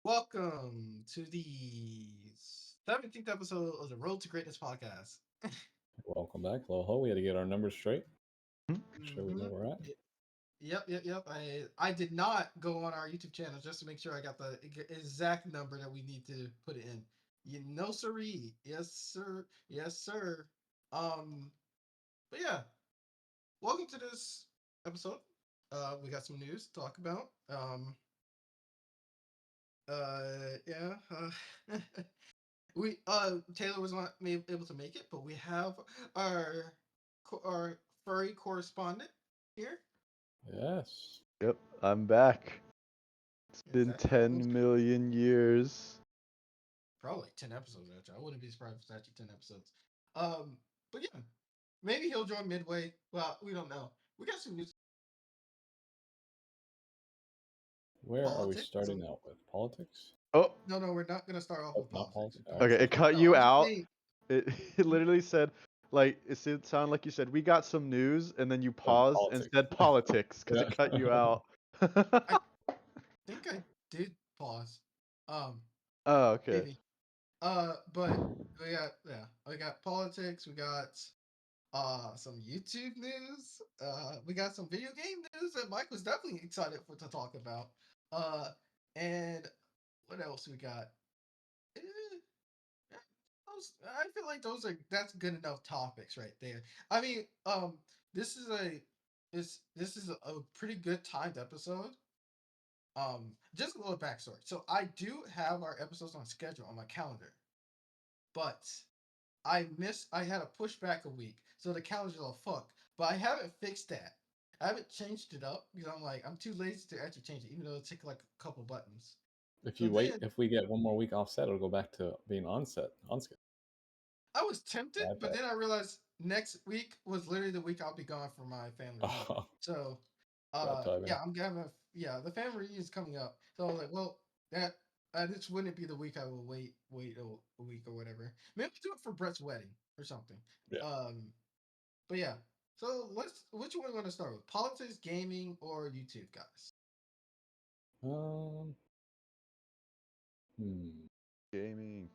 Welcome to the 17th episode of the Road to Greatness podcast. Welcome back, Loho. We had to get our numbers straight. Make sure we know Mhm. where we're at. Yep. I did not go on our YouTube channel just to make sure I got the exact number that we need to put it in. You know, sirree. Yes, sir. Yes, sir. But yeah, welcome to this episode. We got some news to talk about. Yeah. We Taylor was not able to make it, but we have our our furry correspondent here. Yes. Yep, I'm back. It's been Exactly. 10 million years. Probably 10 episodes actually. I wouldn't be surprised if it's actually 10 episodes. But yeah, maybe he'll join midway. Well, we don't know. We got some news. Where are we Politics. starting out with? Politics? Oh, No, we're not gonna start off Oh, with not politics. politics. okay, it cut No, you I'm just out. saying. It literally said, like, it sounded like you said, we got some news, and then you Oh, paused and politics. said politics, because Yeah. it cut you out. I think I did pause. Oh, okay. Maybe. But we got politics. We got some YouTube news. We got some video game news that Mike was definitely excited to talk about. And what else we got? Eh, I feel like that's good enough topics right there. I mean, this is a this is a pretty good timed episode. Just a little backstory. So I do have our episodes on schedule on my calendar, but I had to push back a week, so the calendar's all fucked. But I haven't fixed that. I haven't changed it up because I'm too lazy to actually change it, even though it takes like a couple buttons. If So you wait, then if we get one more week offset, it'll go back to being on schedule. I was tempted, I but bet. then I realized next week was literally the week I'll be gone for my family reunion. Oh, So, bad timing. yeah, I'm gonna the family reunion is coming up. So I was like, well, that this wouldn't be the week I will wait a week or whatever. Maybe do it for Brett's wedding or something. Yeah. But yeah. So which one are we gonna start with? Politics, gaming, or YouTube, guys? Um. Gaming.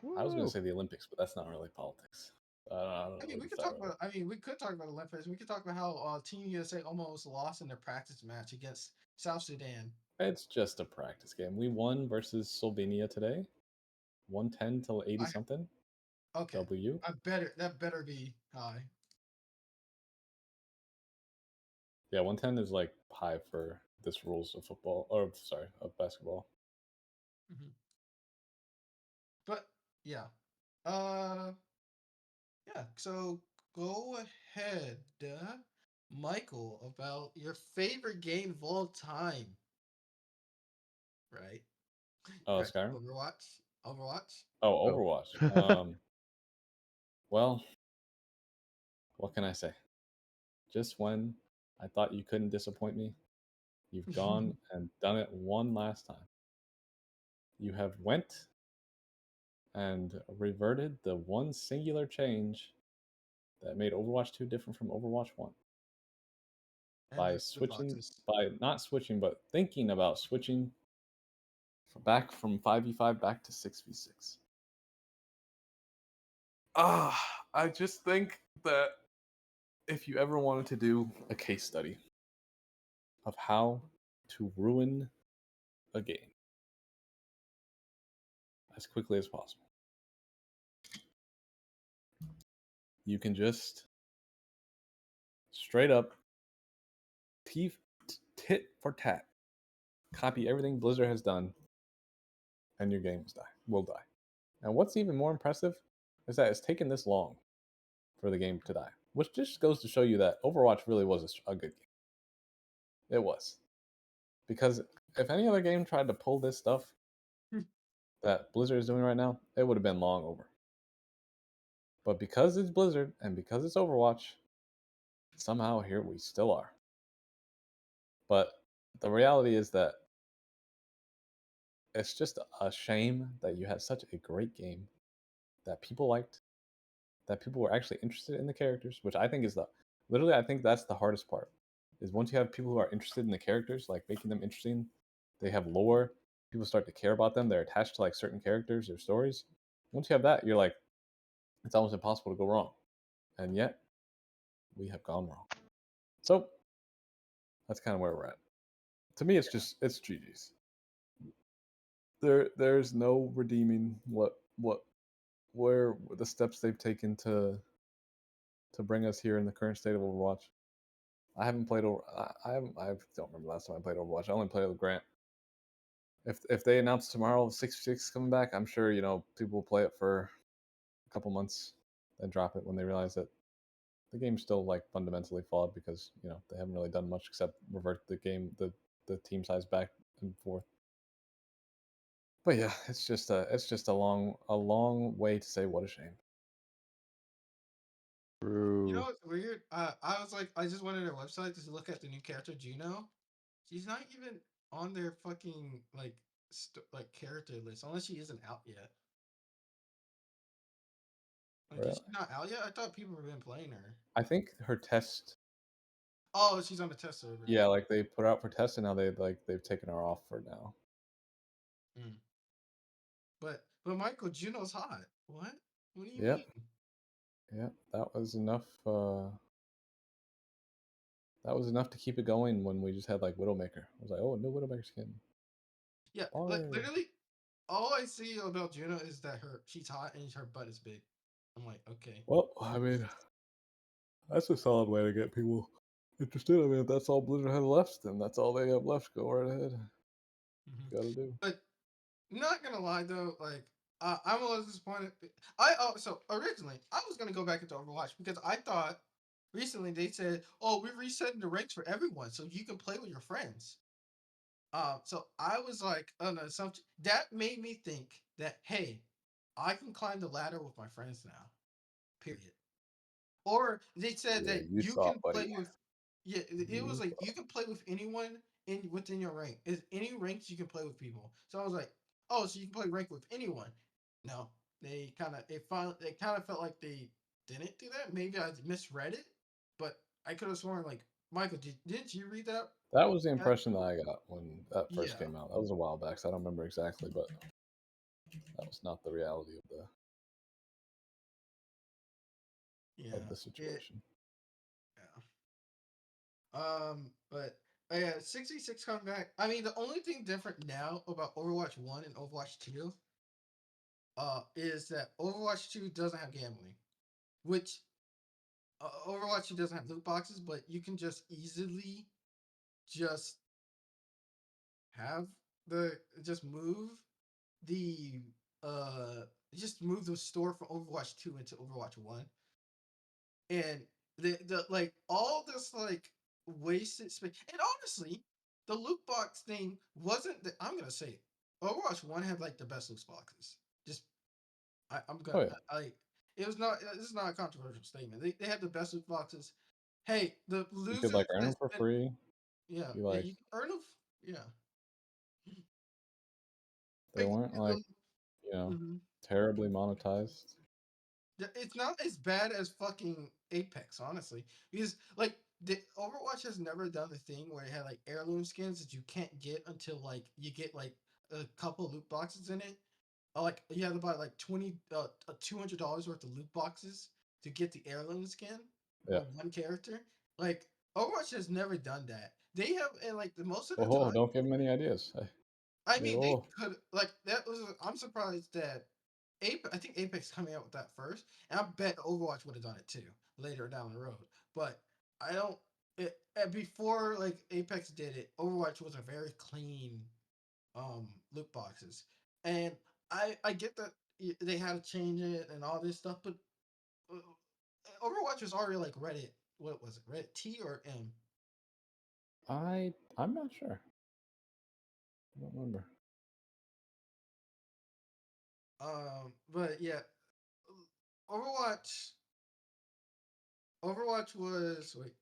I was gonna Woo. say the Olympics, but that's not really politics. I don't know. I mean, we could talk about. I mean, we could talk about Olympics. We could talk about how Team USA almost lost in their practice match against South Sudan. It's just a practice game. We won versus Slovenia today, 110 till 80 something. Okay. W. That better be high. Yeah, 110 is like high for this rules of football, or sorry, of basketball. Mm-hmm. But yeah, yeah. So go ahead, Michael, about your favorite game of all time. Right. Oh, Right. Skyrim. Overwatch. Oh, Overwatch. Well, what can I say? Just when I thought you couldn't disappoint me, you've gone and done it one last time. You have went and reverted the one singular change that made Overwatch 2 different from Overwatch 1. By not switching, but thinking about switching back from 5v5 back to 6v6. I just think that if you ever wanted to do a case study of how to ruin a game as quickly as possible, you can just straight up tit for tat copy everything Blizzard has done, and your game will die. And what's even more impressive is that it's taken this long for the game to die, which just goes to show you that Overwatch really was a good game. It was. Because if any other game tried to pull this stuff that Blizzard is doing right now, it would have been long over. But because it's Blizzard and because it's Overwatch, somehow here we still are. But the reality is that it's just a shame that you had such a great game that people liked, that people were actually interested in the characters, which I think is I think that's the hardest part, is once you have people who are interested in the characters, like making them interesting, they have lore, people start to care about them, they're attached to like certain characters or stories. Once you have that, you're like, it's almost impossible to go wrong. And yet, we have gone wrong. So that's kind of where we're at. To me, it's just it's GG's. There's no redeeming where the steps they've taken to bring us here in the current state of Overwatch. I haven't played over. I haven't. I don't remember the last time I played Overwatch. I only played with Grant. If they announce tomorrow 6 coming back, I'm sure people will play it for a couple months, then drop it when they realize that the game's still like fundamentally flawed because they haven't really done much except revert the team size back and forth. But yeah, it's just a long way to say what a shame. You know True. what's weird? I was like, I just went on their website to look at the new character Juno. She's not even on their fucking like character list unless she isn't out yet. Like, is Really? she not out yet? I thought people have been playing her. I think her test. Oh, she's on the test server. Yeah, like they put her out for test, and now they've taken her off for now. Mm. But Michael, Juno's hot. What? What do you Yep. mean? Yeah, that was enough. That was enough to keep it going when we just had like Widowmaker. I was like, oh, no Widowmaker skin. Yeah, like Fire. literally, all I see about Juno is that she's hot and her butt is big. I'm like, okay. Well, I mean, that's a solid way to get people interested. I mean, if that's all Blizzard has left, then that's all they have left. Go right ahead. Mhm. Got to do. But not gonna lie though, like I'm a little disappointed. So originally I was gonna go back into Overwatch because I thought recently they said, "Oh, we're resetting the ranks for everyone, so you can play with your friends." So I was like, on an assumption that made me think that hey, I can climb the ladder with my friends now. Period. Or they said Yeah, that you you thought, can buddy. play with. Yeah, it was You like you can play with anyone within your rank. Is any ranks you can play with people. So I was like, oh, so you can play rank with anyone. No, they kind of felt like they didn't do that. Maybe I misread it, but I could have sworn like Michael, didn't you read that? That was the Yeah. impression that I got when that first Yeah. came out. That was a while back, so I don't remember exactly, but that was not the reality of Yeah. the situation. Yeah. But yeah, 66 coming back. I mean, the only thing different now about Overwatch 1 and Overwatch 2 is that Overwatch 2 doesn't have gambling, which Overwatch 2 doesn't have loot boxes, but you can just easily just have just move the uh just move the store from Overwatch 2 into Overwatch 1. And the like all this like wasted space. And honestly, the loot box thing wasn't I'm gonna say it. Overwatch 1 had like the best loot boxes. Just I'm Oh gonna yeah, it was not this is not a controversial statement. They had the best loot boxes. Hey, the you could losers like earn that them for spent free. yeah, You yeah, like you can earn them. Yeah. they Like, weren't like mhm. terribly monetized. It's not as bad as fucking Apex, honestly, because like the Overwatch has never done the thing where it had like heirloom skins that you can't get until like you get like a couple loot boxes in it. Like you have to buy like $200 worth of loot boxes to get the heirloom skin Yeah. on one character. Like Overwatch has never done that. They have, and like the most of the Oh, time, don't give them any ideas. I mean, they Oh, could like that was. I'm surprised that I think Apex coming out with that first, and I bet Overwatch would have done it too later down the road. But I don't. Before like Apex did it, Overwatch was a very clean loot boxes, and I get that they had to change it and all this stuff, but uh, Overwatch was already like Reddit. What was it? Reddit T or M? I'm not sure. I don't remember. But yeah, Overwatch. Overwatch was wait.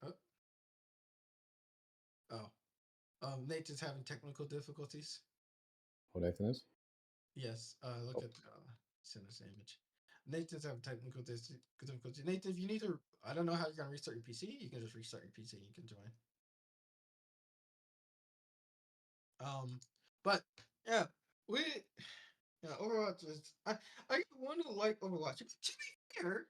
Oh, Nathan's having technical difficulties. What Nathan is? Yes. Look Oh, at send this image. Nathan's having technical difficulties. Nathan, if you need to, I don't know how you're gonna restart your PC. You can just restart your PC. You can join. But yeah, we Overwatch is I want to like Overwatch. To be fair,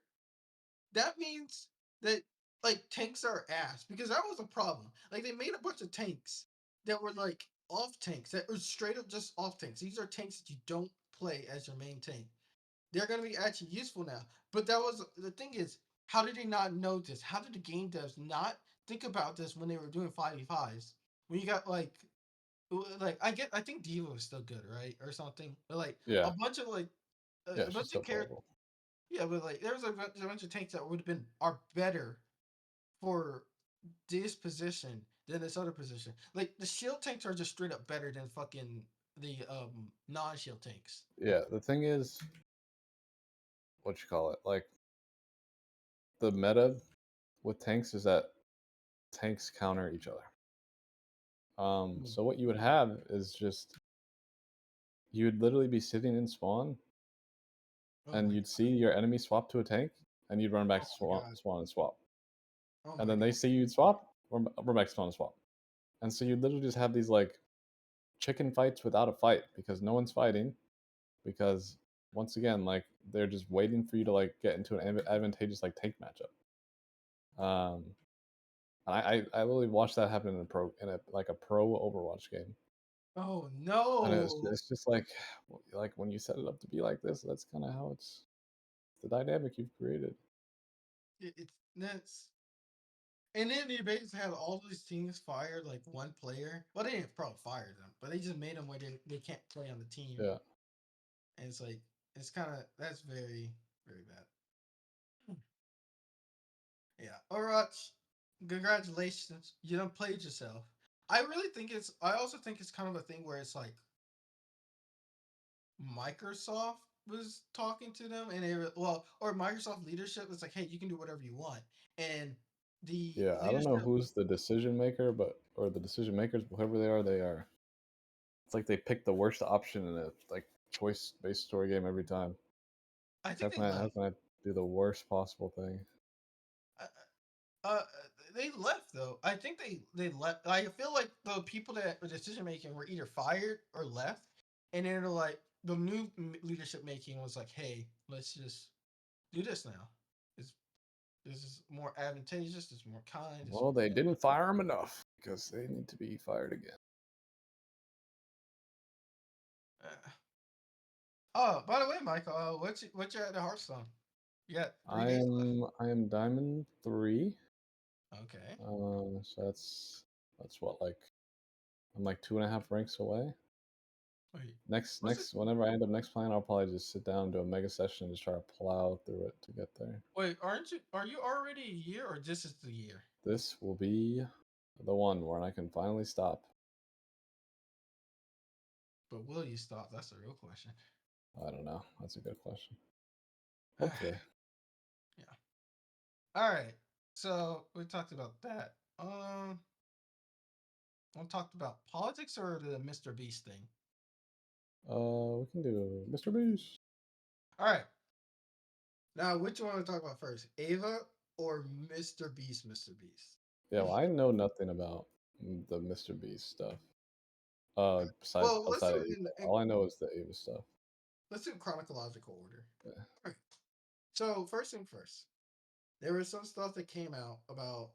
that means that like tanks are ass because that was a problem. Like they made a bunch of tanks that were like off tanks that were straight up just off tanks. These are tanks that you don't play as your main tank. They're gonna be actually useful now. But that was the thing is, how did they not know this? How did the game devs not think about this when they were doing 5v5s? When you got like I think Diva was still good, right? Or something. But like Yeah, a bunch of like yeah, a she's bunch still of characters. playable. Yeah, but like there was a bunch of tanks that would have been are better for this position than this other position. Like the shield tanks are just straight up better than fucking the non-shield tanks. Yeah, the thing is, what you call it? Like the meta with tanks is that tanks counter each other. Mm. So what you would have is just you would literally be sitting in spawn, Oh and my you'd see your enemy swap to a tank, and you'd run back oh to my spawn, god. spawn and swap, Oh and my then god. they see you'd swap, run back to spawn and swap, and so you literally just have these like chicken fights without a fight because no one's fighting because once again like they're just waiting for you to like get into an advantageous like tank matchup. I literally watched that happen in a pro Overwatch game, Oh and no. it's just like when you set it up to be like this, that's kind of how it's the dynamic you've created. It's nuts. And then they basically had all these teams fired like one player. Well, they didn't probably fire them, but they just made them where they can't play on the team. Yeah, And it's like it's kind of that's very very bad. Yeah, Overwatch. Congratulations, you done played yourself. I really think it's. I also think it's kind of a thing where it's like Microsoft was talking to them, and they were, well, or Microsoft leadership was like, "Hey, you can do whatever you want," and the yeah. I don't know leadership. who's the decision maker, but or the decision makers, whoever they are, they are. It's like they pick the worst option in a like choice based story game every time. I Like think they how left. can I do the worst possible thing? Uh, uh, they left though. I think they left. I feel like the people that were decision making were either fired or left, and then they're like the new leadership making was like, "Hey, let's just do this now. It's this is more advantageous. It's more kind. It's Well, they didn't fire them enough because they need to be fired again. uh, oh, by the way, Michael, what's your at the Hearthstone? You got 3 days left. I am Diamond 3. Okay. So that's what like I'm like 2.5 ranks away. Wait, what's it? Next whenever I end up next playing, I'll probably just sit down, do a mega session, and just try to plow through it to get there. Wait, aren't you? Are you already a year, or this is the year? This will be the one where I can finally stop. But will you stop? That's the real question. I don't know. That's a good question. Hopefully. Yeah. All right. So we talked about that. We talked about politics or the Mr. Beast thing. We can do Mr. Beast. All right. Now, which one want to talk about first, Ava or Mr. Beast? Mr. Beast. Yeah, well, I know nothing about the Mr. Beast stuff. Besides Well, let's outside do of it Ava. in All I know is the Ava stuff. let's do chronological order. Yeah. All right. So first thing first, there was some stuff that came out about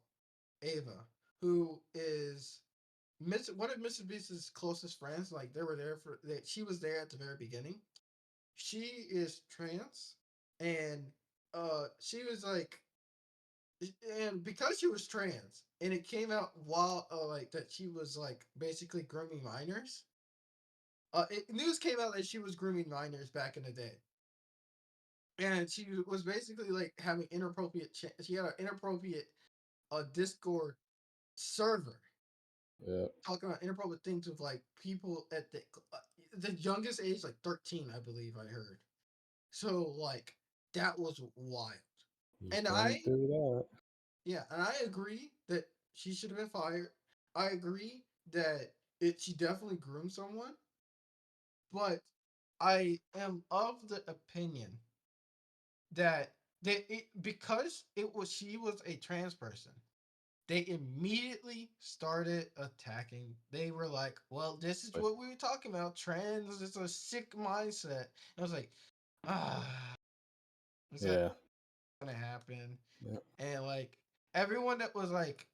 Ava, who is one of Mr. Beast's closest friends. Like they were there for that. She was there at the very beginning. She is trans, and she was like, and because she was trans, and it came out while like that she was like basically grooming minors. News came out that she was grooming minors back in the day, and she was basically like having inappropriate. She had an inappropriate Discord server Yeah. talking about inappropriate things with like people at the youngest age, like 13, I believe I heard. So like that was wild. You And can't do that. yeah, and I agree that she should have been fired. I agree that she definitely groomed someone, but I am of the opinion that because she was a trans person, they immediately started attacking. They were like, "Well, this is Like, what we were talking about. Trans is a sick mindset." And I was like, "Ah, is that yeah. gonna happen?" Yeah. And like everyone that was like,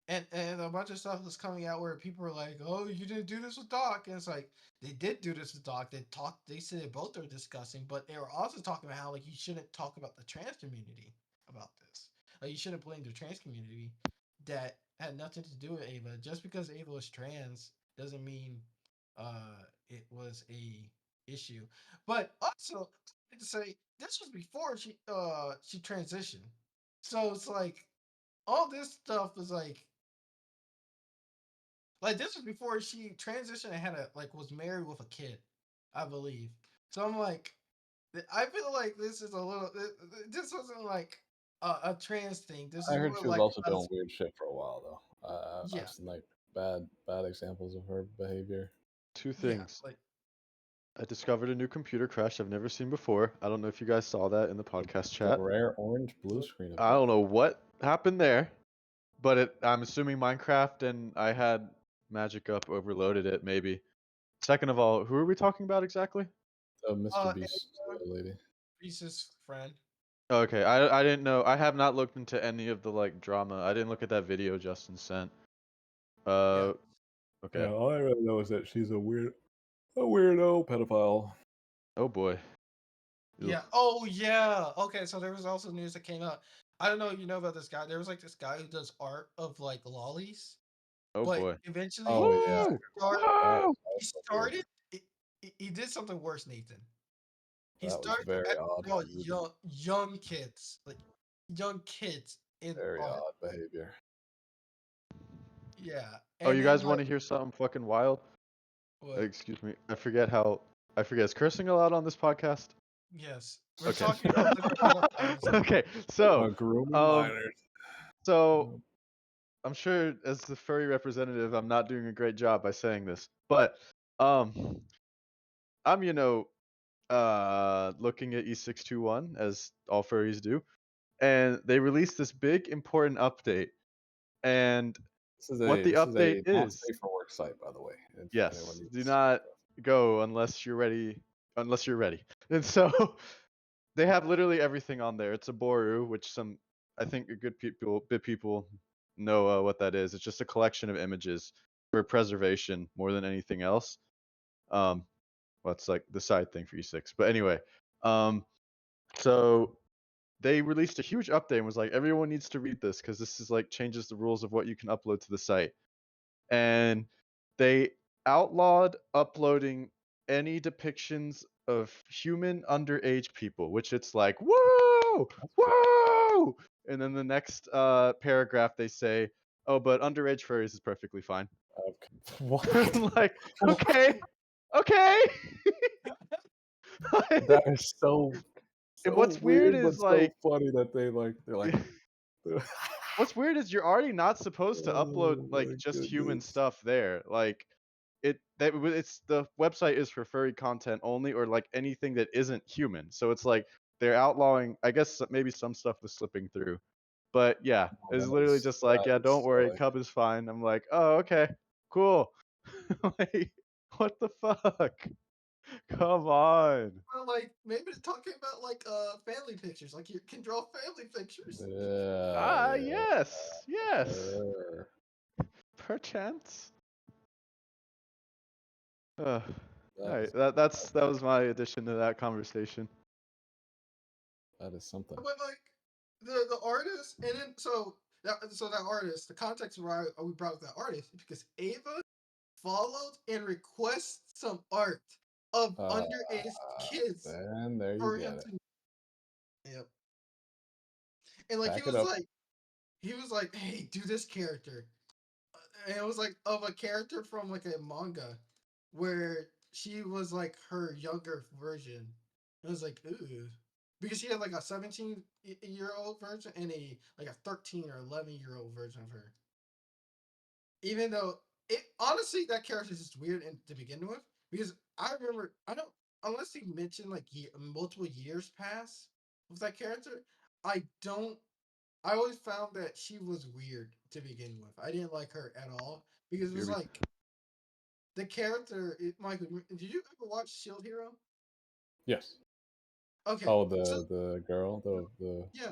and a bunch of stuff was coming out where people were like, "Oh, you didn't do this with Doc," and it's like they did do this with Doc. They talked. They said they both are discussing, but they were also talking about how like you shouldn't talk about the trans community about this. Like you shouldn't blame the trans community that had nothing to do with Ava. Just because Ava was trans doesn't mean it was a issue. But also, I have to say this was before she transitioned, so it's like all this stuff was like this was before she transitioned and had a like was married with a kid, I believe. So I'm like, I feel like this is a little. This wasn't like a trans thing. This I is heard more she was like also doing weird shit for a while though. yeah, I've seen like bad examples of her behavior. Two yeah, things. like I discovered a new computer crash I've never seen before. I don't know if you guys saw that in the podcast The chat. rare orange blue screen of I don't death. know what happened there, but I'm assuming Minecraft and I had Magic up overloaded it maybe. Second of all, who are we talking about exactly? Mr. Beast Ava, lady. Reese's friend. Okay, I didn't know. I have not looked into any of the like drama. I didn't look at that video Justin sent. Yeah, Okay. Yeah, all I really know is that she's a weirdo pedophile. Oh boy. Ugh. yeah. Oh yeah. Okay, so there was also news that came out. I don't know if you know about this guy. There was like this guy who does art of like lollies, Oh but boy. eventually Oh yeah, Woo! start that Woo! is he also weird. started he did something worse, Nathan. He That was started very odd. draw young kids, like young kids in Very art. odd behavior. Yeah, Oh, and you then guys want like to hear something fucking wild? what? Excuse me. I forget. Is cursing allowed on this podcast? Yes, we're Okay. talking about different pedophiles. Okay. So, Grooming um, minors. so I'm sure as the furry representative, I'm not doing a great job by saying this, but um, I'm looking at E621 as all furries do, and they released this big important update. And what the This is update a not is, safe for work site, by the way. If anyone yes, do needs. not go unless you're ready. Unless you're ready. And so they have literally everything on there. It's a Boru, which I think a bit people know what that is. It's just a collection of images for preservation more than anything else. Well, it's like the side thing for E6. But anyway, so they released a huge update and was like, everyone needs to read this because this is like changes the rules of what you can upload to the site. And they outlawed uploading any depictions of human underage people, which it's like, whoa, whoa. And then the next paragraph they say, oh, but underage furries is perfectly fine. What? Like, okay, okay. That is so What's weird weird, is but so like, funny that they're like. what's weird is you're already not supposed to upload Oh like my just human goodness. stuff there. Like it's the website is for furry content only or like anything that isn't human. So it's like they're outlawing. I guess maybe some stuff was slipping through, but yeah, Oh, it's literally just like, yeah, that don't is worry, silly. Cub is fine. I'm like, oh, okay, cool. Like, what the fuck? Come on. Or like maybe they're talking about like family pictures, like you can draw family pictures. Ah, Yeah, yes, yes, sure. perchance. All That right, is that was my addition to that conversation. that is something. But like the artist, and then that artist, the context of why we brought up that artist is because Ava followed and requested some art of Uh, underage kids then there you for him get it. to. Yep. And like Back it up. he was like, hey, do this character. And it was like of a character from like a manga where she was like her younger version. It was like, ooh. Because she had like a 17-year-old version and a like a 13 or 11-year-old version of her. Even though it honestly that character is just weird to begin with. Because I remember I don't unless he mentioned like multiple years pass with that character, I don't I always found that she was weird to begin with. I didn't like her at all because it was Yuri. like the character. Michael, did you ever watch Shield Hero? Yes. Okay, Oh, so the girl, the yeah,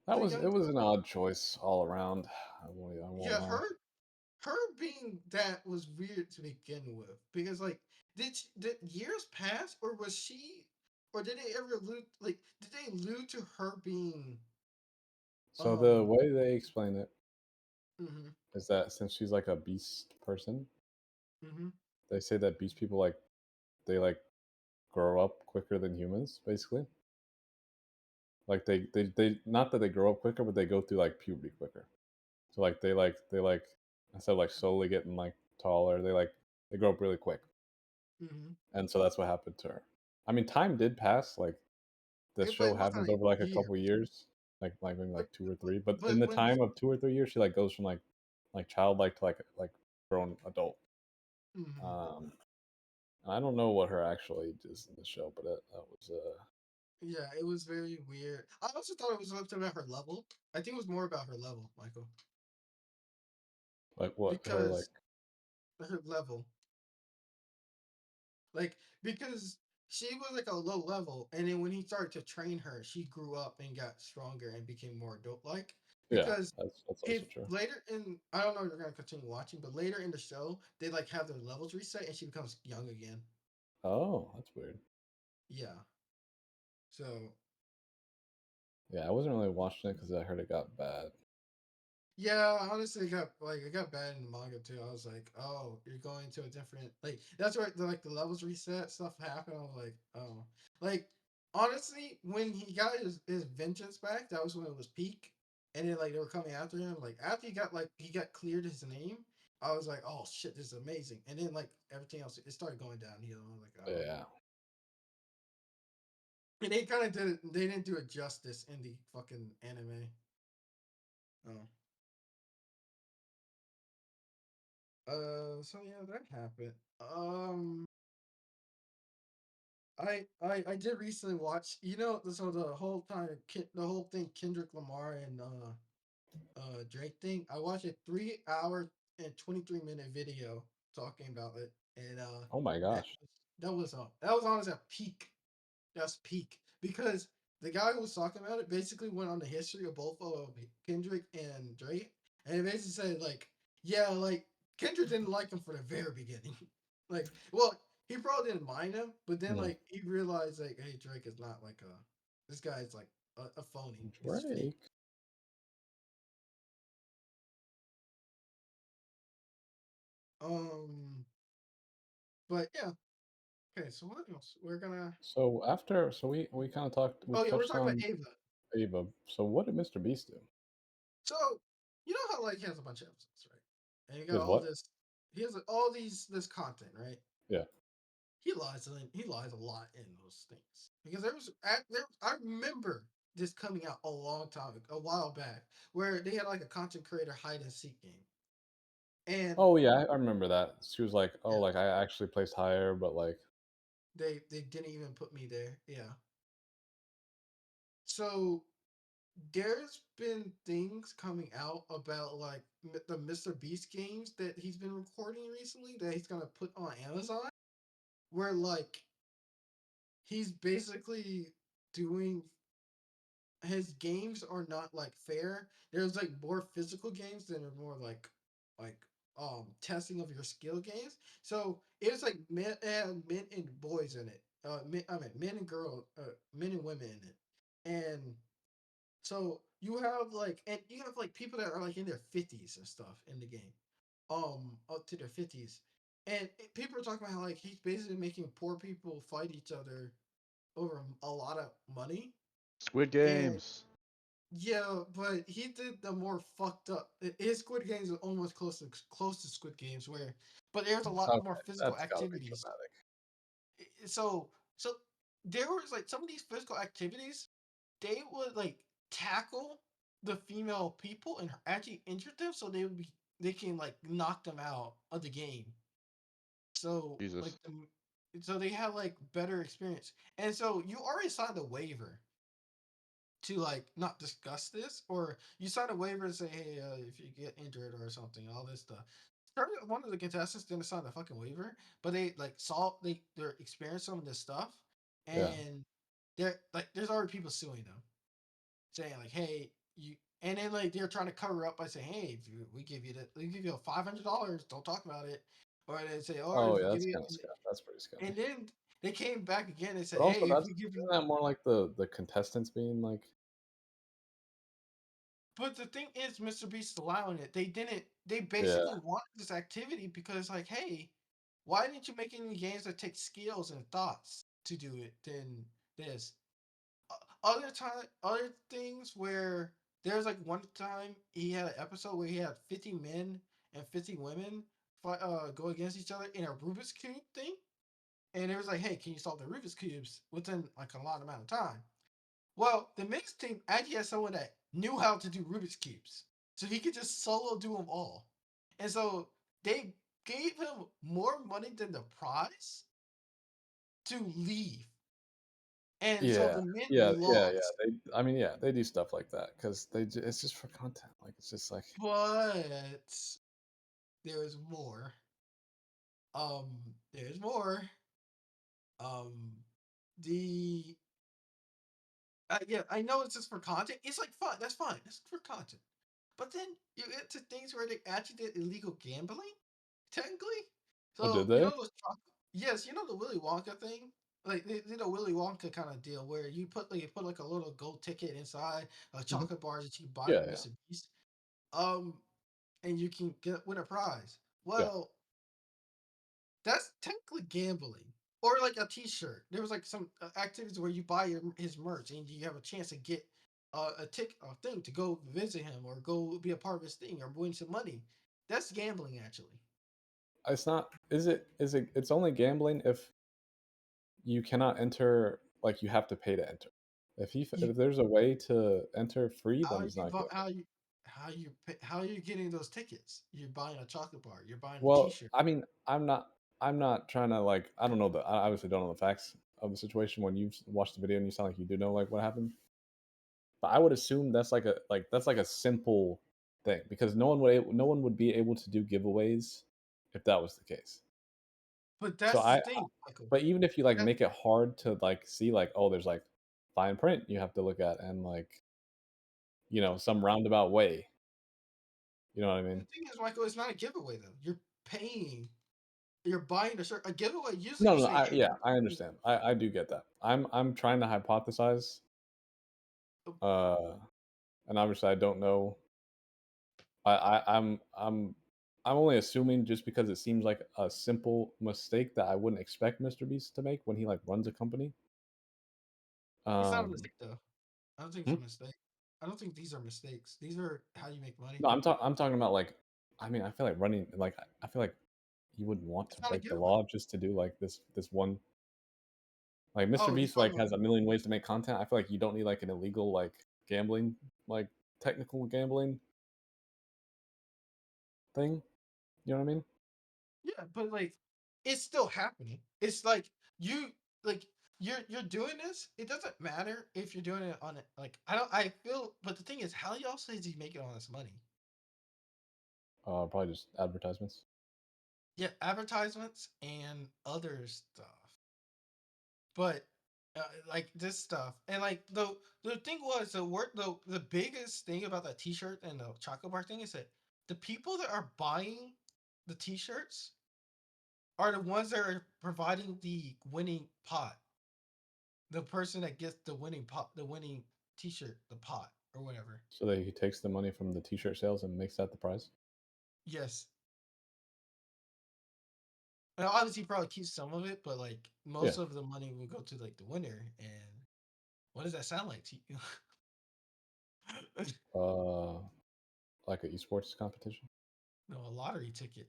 that the was young it was girl. an odd choice all around. I won't Yeah, lie. her being that was weird to begin with because like did years pass or was she or did they ever allude like did they allude to her being So the um way they explain it mhm is that since she's like a beast person, mhm they say that beast people like they like grow up quicker than humans, basically. Like they not that they grow up quicker, but they go through like puberty quicker. So like they instead of like slowly getting like taller, they grow up really quick. mhm And so that's what happened to her. I mean, time did pass. Like the but show it wasn't happens like over like a years couple years, like maybe but like 2 or 3. But but in the when time of 2 or 3 years, she like goes from like childlike to like grown adult. mhm Um, and I don't know what her actual age is in the show, but that was yeah it was very weird. I also thought it was something about her level. I think it was more about her level, Michael, like what her like. because her level like because she was like a low level, and then when he started to train her, she grew up and got stronger and became more adult like. Yeah, Because that's also if true. later in I don't know if you're gonna continue watching, but later in the show they like have their levels reset and she becomes young again. Oh, that's weird. Yeah. So Yeah, I wasn't really watching it because I heard it got bad. yeah, honestly, it got bad in the manga too. I was like, oh, you're going to a different like that's where the levels reset stuff happened. I was like, oh, like honestly, when he got his vengeance back, that was when it was peak, and then like they were coming after him. Like after he got cleared his name, I was like, oh shit, this is amazing. And then like everything else, it started going downhill. I was like, oh, Yeah. and they kind of they didn't do it justice in the fucking anime. Oh. So yeah, that happened. I did recently watch. You know, so the whole time, the whole thing, Kendrick Lamar and Drake thing. I watched a 3 hour and 23 minute video talking about it, and Oh my that gosh. that was honestly a peak. That's peak because the guy who was talking about it basically went on the history of both of Kendrick and Drake, and it basically said like, yeah, like Kendrick didn't like him for the very beginning. Like, well, he probably didn't mind him, but then Hmm. like he realized like, hey, Drake is not like a this guy is like a phony. He's fake. Drake. Um, but yeah. Okay, so what else? We're gonna. So after, so we kind of we Oh yeah, we're touched talking about on Ava. Ava. So what did Mr. Beast do? So you know how like he has a bunch of episodes, right? And you got Did all what? this. He has all this content, right? Yeah. He lies a lot in those things because I remember this coming out a long time, a while back, where they had like a content creator hide and seek game, and Oh yeah, I remember that. She was like, "Oh, yeah, like I actually placed higher, but like, they didn't even put me there. Yeah, so there's been things coming out about like the Mr. Beast games that he's been recording recently that he's gonna put on Amazon, where like he's basically doing his games are not like fair. There's like more physical games than are more like testing of your skill games. So it's like men and boys in it. I mean men and men and women in it. And so you have like people that are like in their 50s and stuff in the game. Up to their 50s. And people are talking about how like he's basically making poor people fight each other over a lot of money. Squid And Games. yeah, but he did the more fucked up. His Squid Games is almost close to Squid Games, where but there's a lot okay, more physical that's gotta be activities. dramatic." So there was like some of these physical activities, they would like tackle the female people and actually injure them, so they can like knock them out of the game. So Jesus. like so they have like better experience, and so you already signed a waiver to like not discuss this, or you sign a waiver and say, hey, if you get injured or something, all this stuff. One of the contestants didn't sign the fucking waiver, but they like saw they're experiencing some of this stuff, Yeah. and they're like, there's already people suing them, saying like, hey, you, and then like they're trying to cover up by saying, hey, if you, we give you $500, don't talk about it, or they say, or Oh if yeah, we give that's you, kind of scary. That's pretty scary. and then they came back again and said, But also, hey, if that's we give isn't you. that more like the contestants being like, But the thing is, Mr. Beast allowing it. They didn't. They yeah, basically wanted this activity because, like, hey, why didn't you make any games that take skills and thoughts to do it than this? Other things where there's like one time he had an episode where he had 50 men and 50 women go against each other in a Rubik's cube thing, and it was like, hey, can you solve the Rubik's cubes within like a lot amount of time? Well, the mixed team actually had someone that knew how to do Rubik's cubes, so he could just solo do them all. And so they gave him more money than the prize to leave, and so yeah, the men yeah. lost. I mean, yeah, they do stuff like that because it's just for content. Like it's just like, But there's more. There's more. Um, the yeah, I know it's just for content. It's like fun. That's fine. It's for content. But then you get to things where they actually did illegal gambling, technically. oh, did So you they? know those yes, you know the Willy Wonka thing, like they did a Willy Wonka kind of deal where you put like a little gold ticket inside a Mhm. chocolate bar that you buy Yeah, from yeah, Mr. Beast, um, and you can win a prize. yeah. Well, that's technically gambling. Or like a T-shirt. There was like some activities where you buy his merch and you have a chance to get a thing to go visit him or go be a part of his thing or win some money. That's gambling, actually. It's not. Is it? Is it? It's only gambling if you cannot enter. Like you have to pay to enter. You If there's a way to enter free, how then are it's you not gambling. how are you getting those tickets? You're buying a chocolate bar. You're buying a Well, T-shirt. I mean, I'm not trying to like. I don't know the. I obviously don't know the facts of the situation. When you watch the video and you sound like you do know like what happened, but I would assume that's like a simple thing because no one would be able to do giveaways if that was the case. But So that's the thing, Michael. but even if you like That, make it hard to like see like oh there's like fine print you have to look at and like some roundabout way, you know what I the mean? thing is, Michael, it's not a giveaway though. You're paying. You're buying a shirt. A giveaway. Usually, No, you no, say, "Hey, yeah, I understand. I do get that. I'm trying to hypothesize, uh, and obviously I don't know. I'm only assuming just because it seems like a simple mistake that I wouldn't expect Mr. Beast to make when he like runs a company. it's not a Um, mistake though." I don't think it's hmm? a mistake. I don't think these are mistakes. These are how you make money. No, I'm talking about like, I mean, I feel like running like I feel like you wouldn't want It's to not a break the giveaway. law just to do like this one. Like Mr. Oh, you Beast talking like about has a million ways to make content. I feel like you don't need like an illegal like gambling like technical gambling thing. You know what I mean? yeah, but like it's still happening. It's like you like you're doing this. It doesn't matter if you're doing it on it. Like I feel, but the thing is, how else is he making all this money? Probably just advertisements. Yeah, advertisements and other stuff. But like this stuff and like the thing was the biggest thing about that t-shirt and the chocolate bar thing is that the people that are buying the t-shirts are the ones that are providing the winning pot, the person that gets the winning pot, the winning t-shirt, the pot or whatever. So that he takes the money from the T-shirt sales and makes that the prize. Yes, and obviously he probably keeps some of it, but like Yeah. most of the money will go to like the winner. And what does that sound like to you? Uh, like an esports competition. No, a lottery ticket.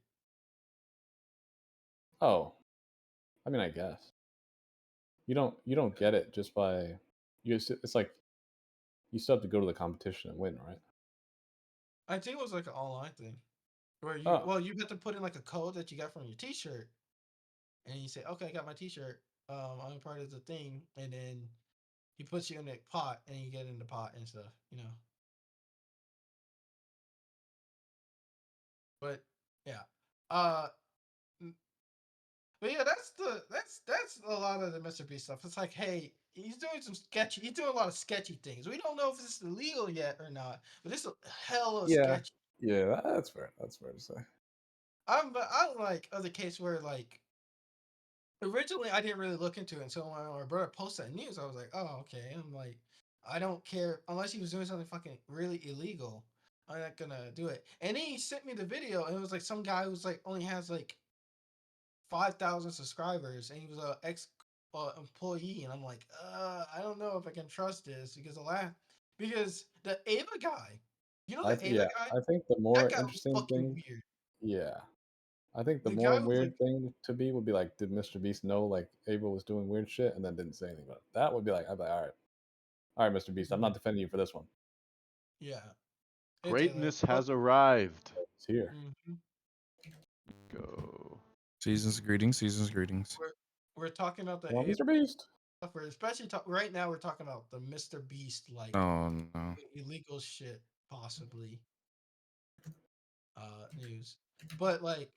Oh, I mean, I guess you don't get it just by it's like you still have to go to the competition and win, right? I think it was like an online thing where Oh, you have to put in like a code that you got from your T-shirt, and you say, "Okay, I got my T-shirt. I'm a part of the thing," and then he puts you in a pot and you get in the pot and stuff, you know. But yeah, uh, but yeah, that's a lot of the Mr. Beast stuff. It's like, hey, he's doing he's doing a lot of sketchy things. We don't know if this is illegal yet or not, but it's a hell of Yeah, sketchy. yeah, that's fair. That's fair to say. But I'm like other case where like originally I didn't really look into it until when my brother posted that news. I was like, oh okay. I'm like, I don't care unless he was doing something fucking really illegal. I'm not gonna do it. And then he sent me the video, and it was like some guy who's like only has like 5,000 subscribers, and he was a ex employee, and I'm like, I don't know if I can trust this because the Ava guy, you know, the Ava Yeah, guy, I think the that more guy was interesting fucking thing, weird. yeah, I think the The more guy was like, weird thing to be would be like, did Mr. Beast know like Abel was doing weird shit and then didn't say anything about it? That would be like, I'd be like, all right, Mr. Beast, I'm not defending you for this one. yeah, it's Greatness has arrived. It's here. mhm. Go. Seasons greetings, seasons greetings. We're talking about the Come on, Ava Mr. Beast. stuff. We're especially right now. We're talking about the Mr. Beast like Oh no. illegal shit, possibly news, but like.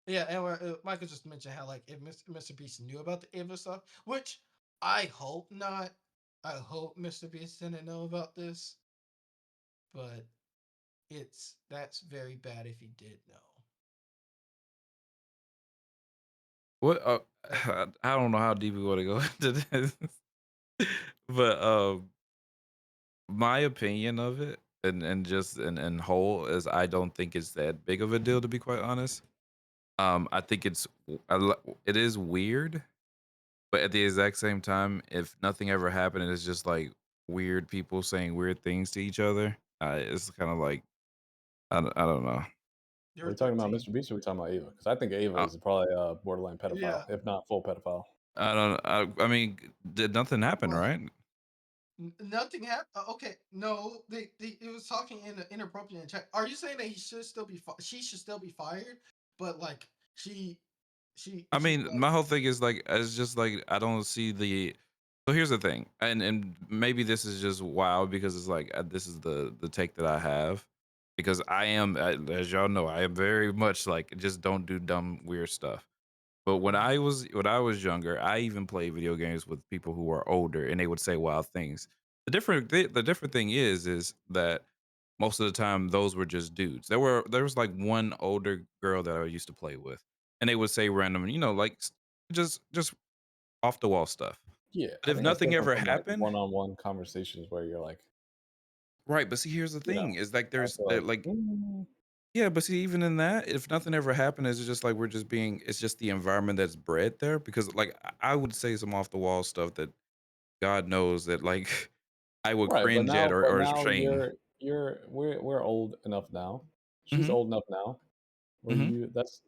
Yeah, and Michael just mentioned how like if Mr. Beast knew about the Ava stuff, which I hope not. I hope Mr. Beast didn't know about this, but that's very bad if he did know. What I don't know how deep we want to go into this. But my opinion of it and just in whole is I don't think it's that big of a deal, to be quite honest. I think it is weird, but at the exact same time, if nothing ever happened and it's just like weird people saying weird things to each other, it's kind of like I don't know. They Are were we talking about 13. Mr. Beast or are we talking about Ava? Because I think Ava Uh, is probably a borderline Yeah. pedophile, if not full pedophile. I don't. I mean, did nothing happen, Well, right? nothing happened. Okay, no, they it was talking inappropriate in chat. Are you saying that he should still be she should still be fired? But like I she mean, like my whole thing is like, it's just like I don't see the. So here's the thing, and maybe this is just wild because it's like this is the take that I have, because I am, as y'all know, I am very much like just don't do dumb weird stuff. But when I was younger, I even played video games with people who were older, and they would say wild things. The different thing is that most of the time those were just dudes. There was like one older girl that I used to play with, and they would say random, like just off the wall stuff. Yeah, But I if think that's nothing different ever from like happened, one-on-one conversations where you're like, right? But see, here's the you know, thing: is like I there's feel there, like, like yeah, but see, even in that, if nothing ever happened, it's just like we're just being. It's just the environment that's bred there. Because like I would say some off the wall stuff that God knows that like I would right, cringe at but or now shame. we're old enough now. She's Hmm. old enough now where Hmm. that's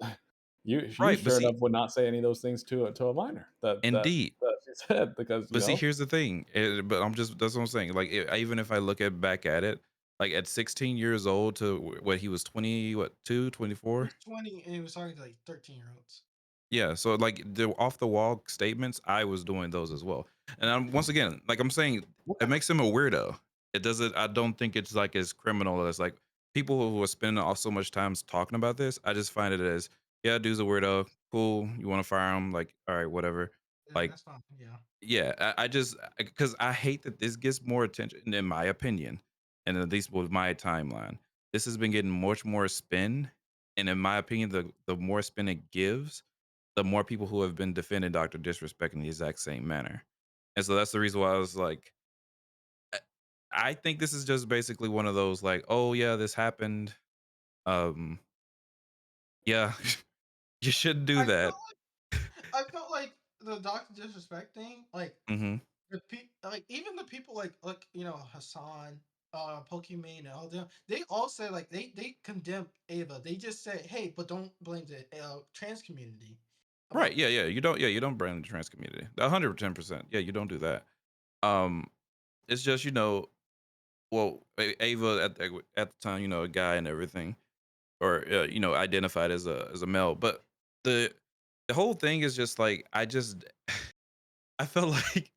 you Right, but sure see, enough would not say any of those things to a minor indeed. that she said because But see, here's the thing. But that's what I'm saying. Like, even if I look at back at it, like at 16 years old to what he was 20, what 24. he's 20 and he was talking to like 13-year-olds. Yeah, so like the off the wall statements, I was doing those as well. And once again, like I'm saying, it makes him a weirdo. It doesn't. I don't think it's like as criminal as like people who are spending all so much time talking about this. I just find it as, yeah, dude's a weirdo. Cool. You want to fire him? Like, all right, whatever. Yeah, Like, that's fine. Yeah. yeah, I just because I hate that this gets more attention, in my opinion, and at least with my timeline, this has been getting much more spin. And in my opinion, the more spin it gives, the more people who have been defending Dr. Disrespect in the exact same manner. And so that's the reason why I was like, I I think this is just basically one of those like, oh yeah, this happened. Um, yeah, you shouldn't do I that. felt I felt like the Doctor Disrespect thing, like Hmm. like even the people like Hassan, Pokimane, and all them, they all say like they condemn Ava. They just say, hey, but don't blame the trans community Right? about Yeah, this. yeah. You don't brand the trans community. 110%. Yeah, you don't do that. Um, it's just well, Ava at the time, a guy and everything, or identified as a male. But the the whole thing is just like I felt like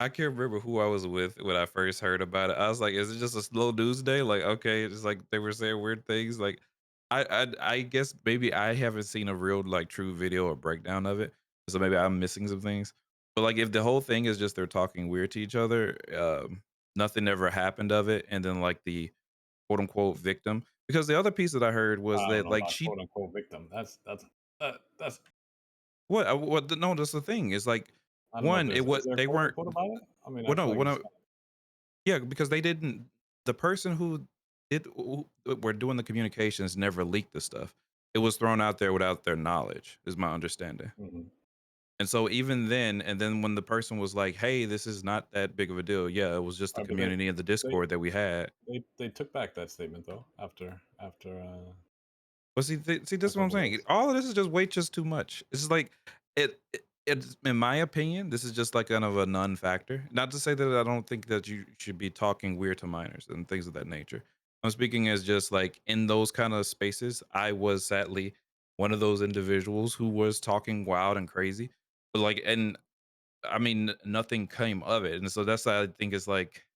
I can't remember who I was with when I first heard about it. I was like, "Is it just a slow news day?" Like, okay, it's like they were saying weird things. Like, I guess maybe I haven't seen a real like true video or breakdown of it, so maybe I'm missing some things. But like, if the whole thing is just they're talking weird to each other, nothing ever happened of it, and then like the quote unquote victim, because the other piece that I heard was I don't that know like about she quote unquote victim. That's what no, that's the thing is like I don't know if one there's it what is there they quote weren't unquote about it. I mean, I well no feel like when it's I yeah, because they didn't the person who did who were doing the communications never leaked the stuff. It was thrown out there without their knowledge, is my understanding. mhm. And so even then, and then when the person was like, "Hey, this is not that big of a deal." Yeah, it was just the Right, but community and the they Discord that we had. they took back that statement though after But see, this is a what I'm couple saying. days. All of this is just way just too much. It's just like it's in my opinion, this is just like kind of a non-factor. Not to say that I don't think that you should be talking weird to minors and things of that nature. I'm speaking as just like in those kind of spaces, I was sadly one of those individuals who was talking wild and crazy. But like, and I mean, nothing came of it. And so that's why I think it's like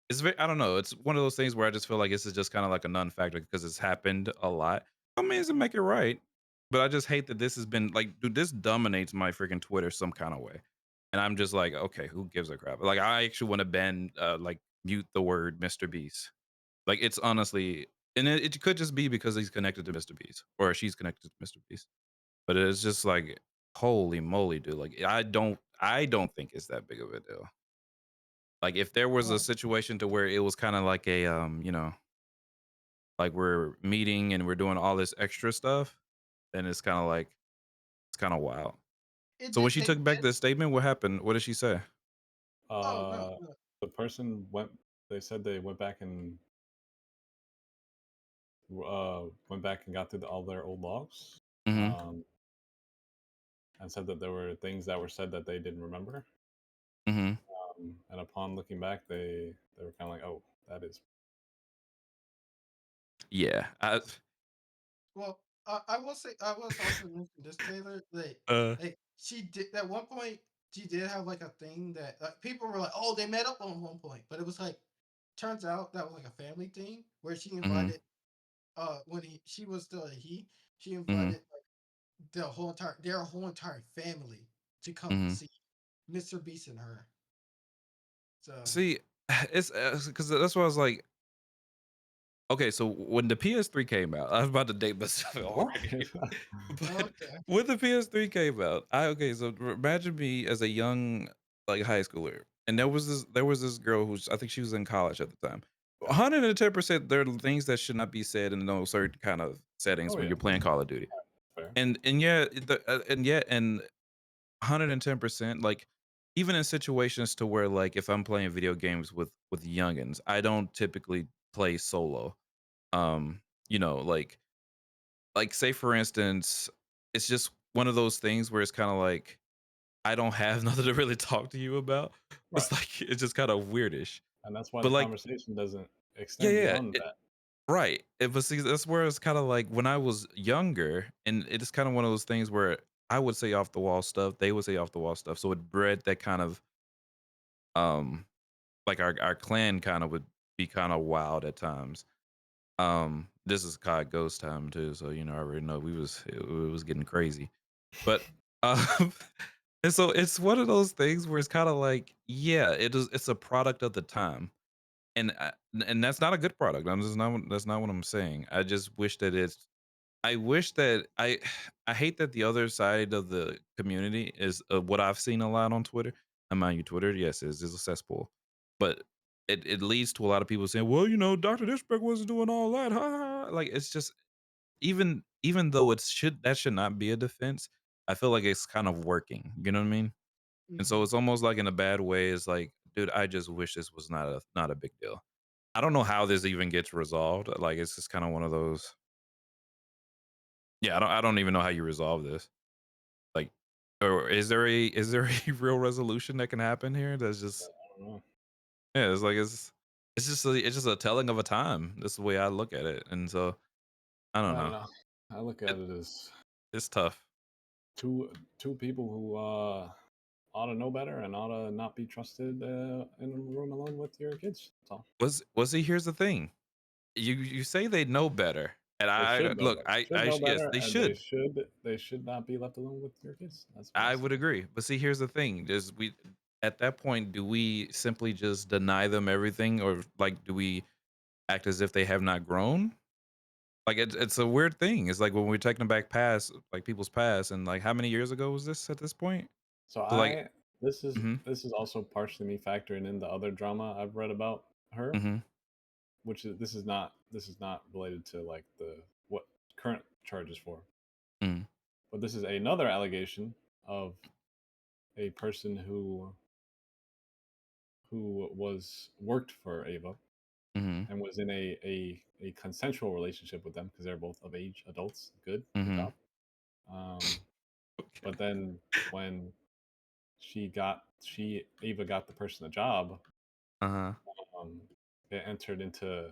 it's very I don't know, it's one of those things where I just feel like this is just kinda like a non-factor because it's happened a lot. I mean, it doesn't make it right, but I just hate that this has been like, dude, this dominates my freaking Twitter some kinda way, and I'm just like, "Okay, who gives a crap?" Like, I actually wanna ban, like, mute the word Mr. Beast. Like, it's honestly and it could just be because he's connected to Mr. Beast, or she's connected to Mr. Beast, but it's just like, holy moly, dude, like, I don't think it's that big of a deal. Like if there was a Uh, situation to where it was kind of like a like we're meeting and we're doing all this extra stuff, then it's kind of like it's kind of wild. it So when did. she They took back did. the statement, what happened? What did she say? Oh no, Uh, no. the person went. They said they went back and got through all their old logs, Mm-hmm. um, and said that there were things that were said that they didn't remember. Mm-hmm. And upon looking back, they were kind of like, "Oh, that is Yeah. Well, I will say I was also mention this, Taylor. Uh. Like she did at one point. She did have like a thing that like, people were like, "Oh, they met up on one point," but it was like turns out that was like a family thing where she Mm-hmm. invited when she was still a he, she Mm-hmm. invited like their whole entire family to come Mm-hmm. see Mr. Beast and her. So See, it's because that's what I was like. Okay, so when the PS3 came out, I was about to date myself what?" already. But okay, when the PS3 came out, so imagine me as a young like high schooler, and there was this girl who's I think she was in college at the time. 110% there are things that should not be said in those certain kind of settings Oh when yeah, you're playing Call of Duty. fair. And yeah, and 110% like even in situations to where like if I'm playing video games with youngins, I don't typically play solo. Um, like say for instance, it's just one of those things where it's kind of like I don't have nothing to really talk to you about. Right, It's like it's just kind of weirdish. and that's why the But like, conversation doesn't yeah, extend yeah, beyond that. right. But see, that's where it's kind of like when I was younger, and it's kind of one of those things where I would say off the wall stuff, they would say off the wall stuff. So it bred that kind of um like our clan kind of would be kind of wild at times. This is COD Ghost time too, so I already know it was getting crazy. But um and so it's one of those things where it's kind of like, yeah, it's a product of the time. And and that's not a good product. That's not what I'm saying. I just wish that I wish that I hate that the other side of the community is what I've seen a lot on Twitter. And mind you, Twitter, yes, is a cesspool, but it leads to a lot of people saying, "Well, Doctor Disrespect wasn't doing all that." Ha, ha, ha." Like it's just even though that should not be a defense. I feel like it's kind of working. You know what I mean? And so hmm it's almost like in a bad way. It's like, dude, I just wish this was not a big deal. I don't know how this even gets resolved. Like it's just kind of one of those. Yeah, I don't even know how you resolve this. Like, or is there a real resolution that can happen here? That's just I don't know. yeah. It's just a telling of a time. That's the way I look at it, and so I don't I don't know. know. I look It, at it as it's tough. two people who ought to know better and ought to not be trusted in a room alone with your kids. That's all. Was he? Here's the thing. You say they know better, and They I should know look. better. I yes, Better, they and should. they should not be left alone with your kids. That's what I I say. would agree. But see, here's the thing: is we at that point, do we simply just deny them everything, or like do we act as if they have not grown? Like it's a weird thing. It's like when we're taking back past, like people's past, and like how many years ago was this at this point? So So like, this is mm-hmm, this is also partially me factoring in the other drama I've read about her, mm-hmm, which is this is not related to like the what current charges for, mm-hmm, but this is another allegation of a person who was worked for Ava mm-hmm, and was in a consensual relationship with them because they're both of age adults. Good mm-hmm. job. Um, but then when Ava got the person a job, Uh-huh. um, it entered into,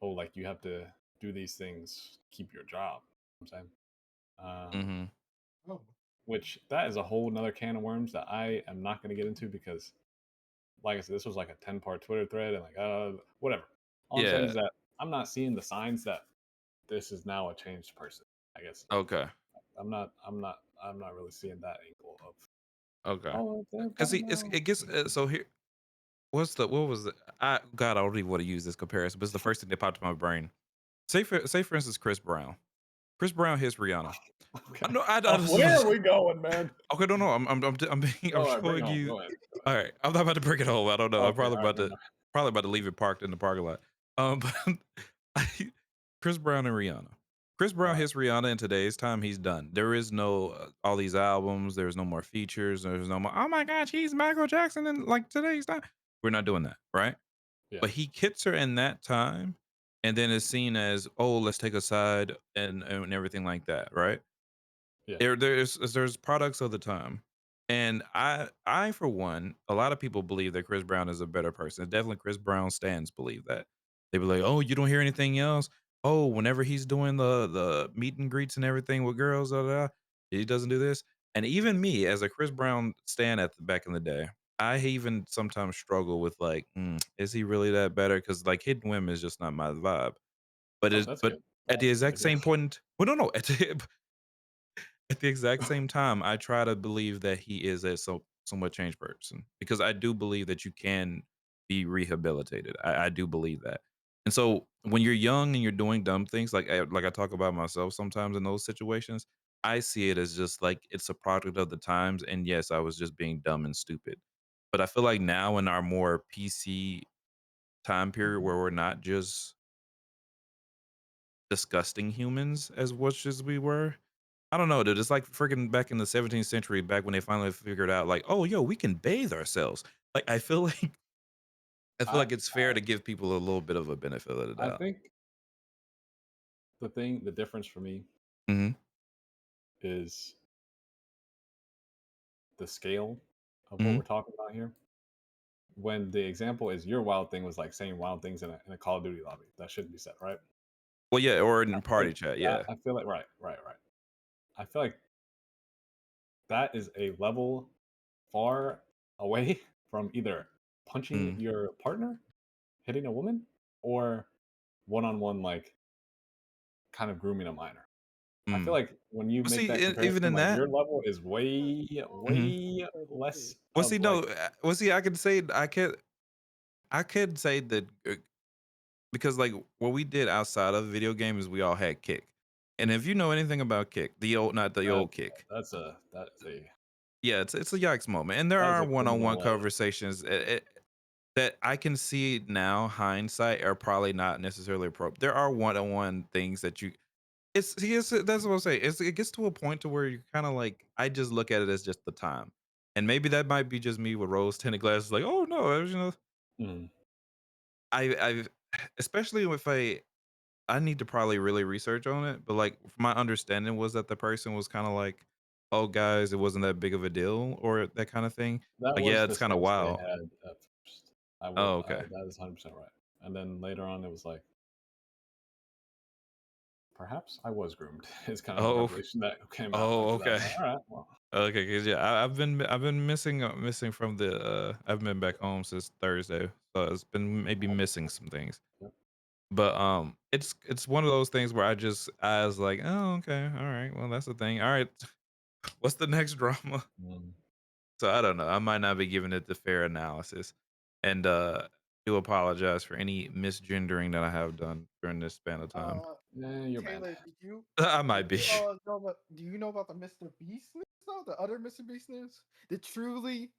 oh, like you have to do these things to keep your job. You know what I'm saying, Mm-hmm. Oh, which that is a whole nother can of worms that I am not going to get into because, like I said, this was like a 10-part Twitter thread and like whatever. All I'm saying Yeah. is that I'm not seeing the signs that this is now a changed person. I guess Okay. I'm not really seeing that angle of, Okay. oh, they're Because better it now. gets so here. What was the I God, I don't even want to use this comparison, but it's the first thing that popped in my brain. Say for instance, Chris Brown. Chris Brown hits Rihanna. Okay. No, I Where just are we going, man? okay. No, no. I'm All right, bring it showing home. you. Go ahead. All right, I'm not about to bring it home. I don't know. I'm Okay, all right, never mind. probably about to leave it parked in the parking lot. But I, Chris Brown and Rihanna. Chris Brown All right. hits Rihanna in today's time. He's done. There is no all these albums. There's no more features. There's no more. Oh my gosh, he's Michael Jackson in like today's time. We're not doing that, right? Yeah. But he hits her in that time, and then is seen as, oh, let's take a side and everything like that, right? Yeah. There's products of the time, and I for one, a lot of people believe that Chris Brown is a better person. Definitely, Chris Brown stands believe that. They be like, oh, you don't hear anything else. Oh, whenever he's doing the meet and greets and everything with girls, he doesn't do this. And even me, as a Chris Brown stan at the back in the day, I even sometimes struggle with like, is he really that better? Because like hitting women is just not my vibe. Oh, that's But good. at the That's good to exact hear. same point, well, no, no, at the exact same time, I try to believe that he is a somewhat changed person because I do believe that you can be rehabilitated. I do believe that. And so when you're young and you're doing dumb things, like I talk about myself sometimes in those situations, I see it as just like it's a product of the times. And yes, I was just being dumb and stupid. But I feel like now in our more PC time period where we're not just disgusting humans as much as we were, I don't know, dude. It's like freaking back in the 17th century, back when they finally figured out, like, oh, yo, we can bathe ourselves. Like, I feel I like it's fair to give people a little bit of a benefit of the I doubt. think the difference for me Mm-hmm. is the scale of what Mm-hmm. we're talking about here. When the example is your wild thing was like saying wild things in a Call of Duty lobby, that shouldn't be said, right? Well, yeah, or in Like party chat, yeah. I feel like right. I feel like that is a level far away from either punching Mm. your partner, hitting a woman, or one-on-one like kind of grooming a minor. I feel Mm. like when you Well, make see, that even comparison, in like that, your level is mm-hmm. way less Well, see, of no, like, well, see, I could say that because like what we did outside of video games, we all had Kick, and if you know anything about Kick, the old, not the that old Kick, that is a yeah, it's a yikes moment, and there that is are a one-on-one criminal conversations that I can see now, hindsight, are probably not necessarily appropriate. There are one-on-one things that you it's see, that's what I'm saying. It gets to a point to where you're kind of like, I just look at it as just the time, and maybe that might be just me with rose tinted glasses. Like, oh no, mm, I've especially if I need to probably really research on it, but like my understanding was that the person was kind of like, oh guys, it wasn't that big of a deal or that kind of thing. that Like, was yeah, the it's kind of stance they wild. had at first. Oh, okay. That is 100% right. And then later on, it was like, perhaps I was groomed. Is kind of the Oh, revelation that came out oh, after that. I okay. was like, all right, well, Okay, cause yeah, I've been missing from the I've been back home since Thursday, so it's been maybe missing some things. Yep. But it's one of those things where I was like, oh okay, all right, well that's the thing. All right, what's the next drama? Mm. So I don't know. I might not be giving it the fair analysis, and do apologize for any misgendering that I have done during this span of time. Uh, Yeah, you're bad. Taylor, did you I did might be. you know about do you know about the Mr. Beast news though? The other Mr. Beast news? The truly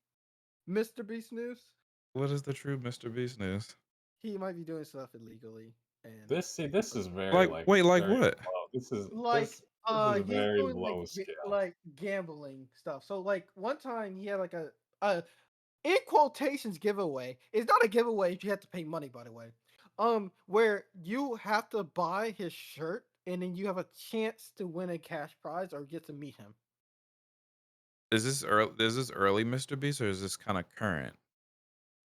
Mr. Beast news? What is the true Mr. Beast news? He might be doing stuff illegally and This is very Like, wait, like very what? low. like This is he's very doing low scale. like gambling stuff. So like one time he had like a in quotations giveaway. It's not a giveaway if you have to pay money, by the way. Where you have to buy his shirt and then you have a chance to win a cash prize or get to meet him. Is this early? Is this early Mr. Beast or is this kind of current?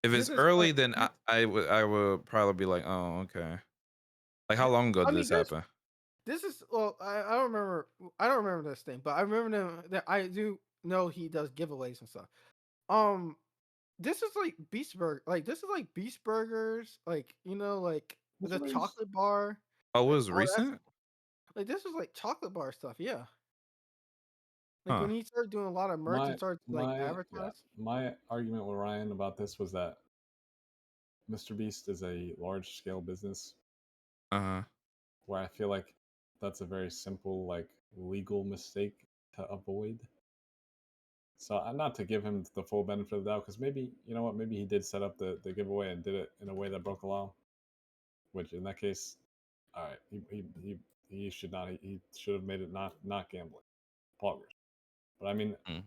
If This it's is early, then I would probably be like, oh okay. Like how long ago I did mean this happen? this is well I don't remember this thing, but I remember that I do know he does giveaways and stuff. Um this is like Beast Burger, like this is like Beast Burgers, like like the Mr. Beast. chocolate bar, Oh, it like was all that. recent? Like this was like chocolate bar stuff, yeah. Like Huh. when he started doing a lot of merch and My started to like advertise. my argument with Ryan about this was that Mr. Beast is a large scale business Uh-huh. where I feel like that's a very simple legal mistake to avoid. So not to give him the full benefit of the doubt, because maybe you know what, maybe he did set up the giveaway and did it in a way that broke the law. Which in that case, all right, he should not he should have made it not gambling, poggers. But I mean, Mhm.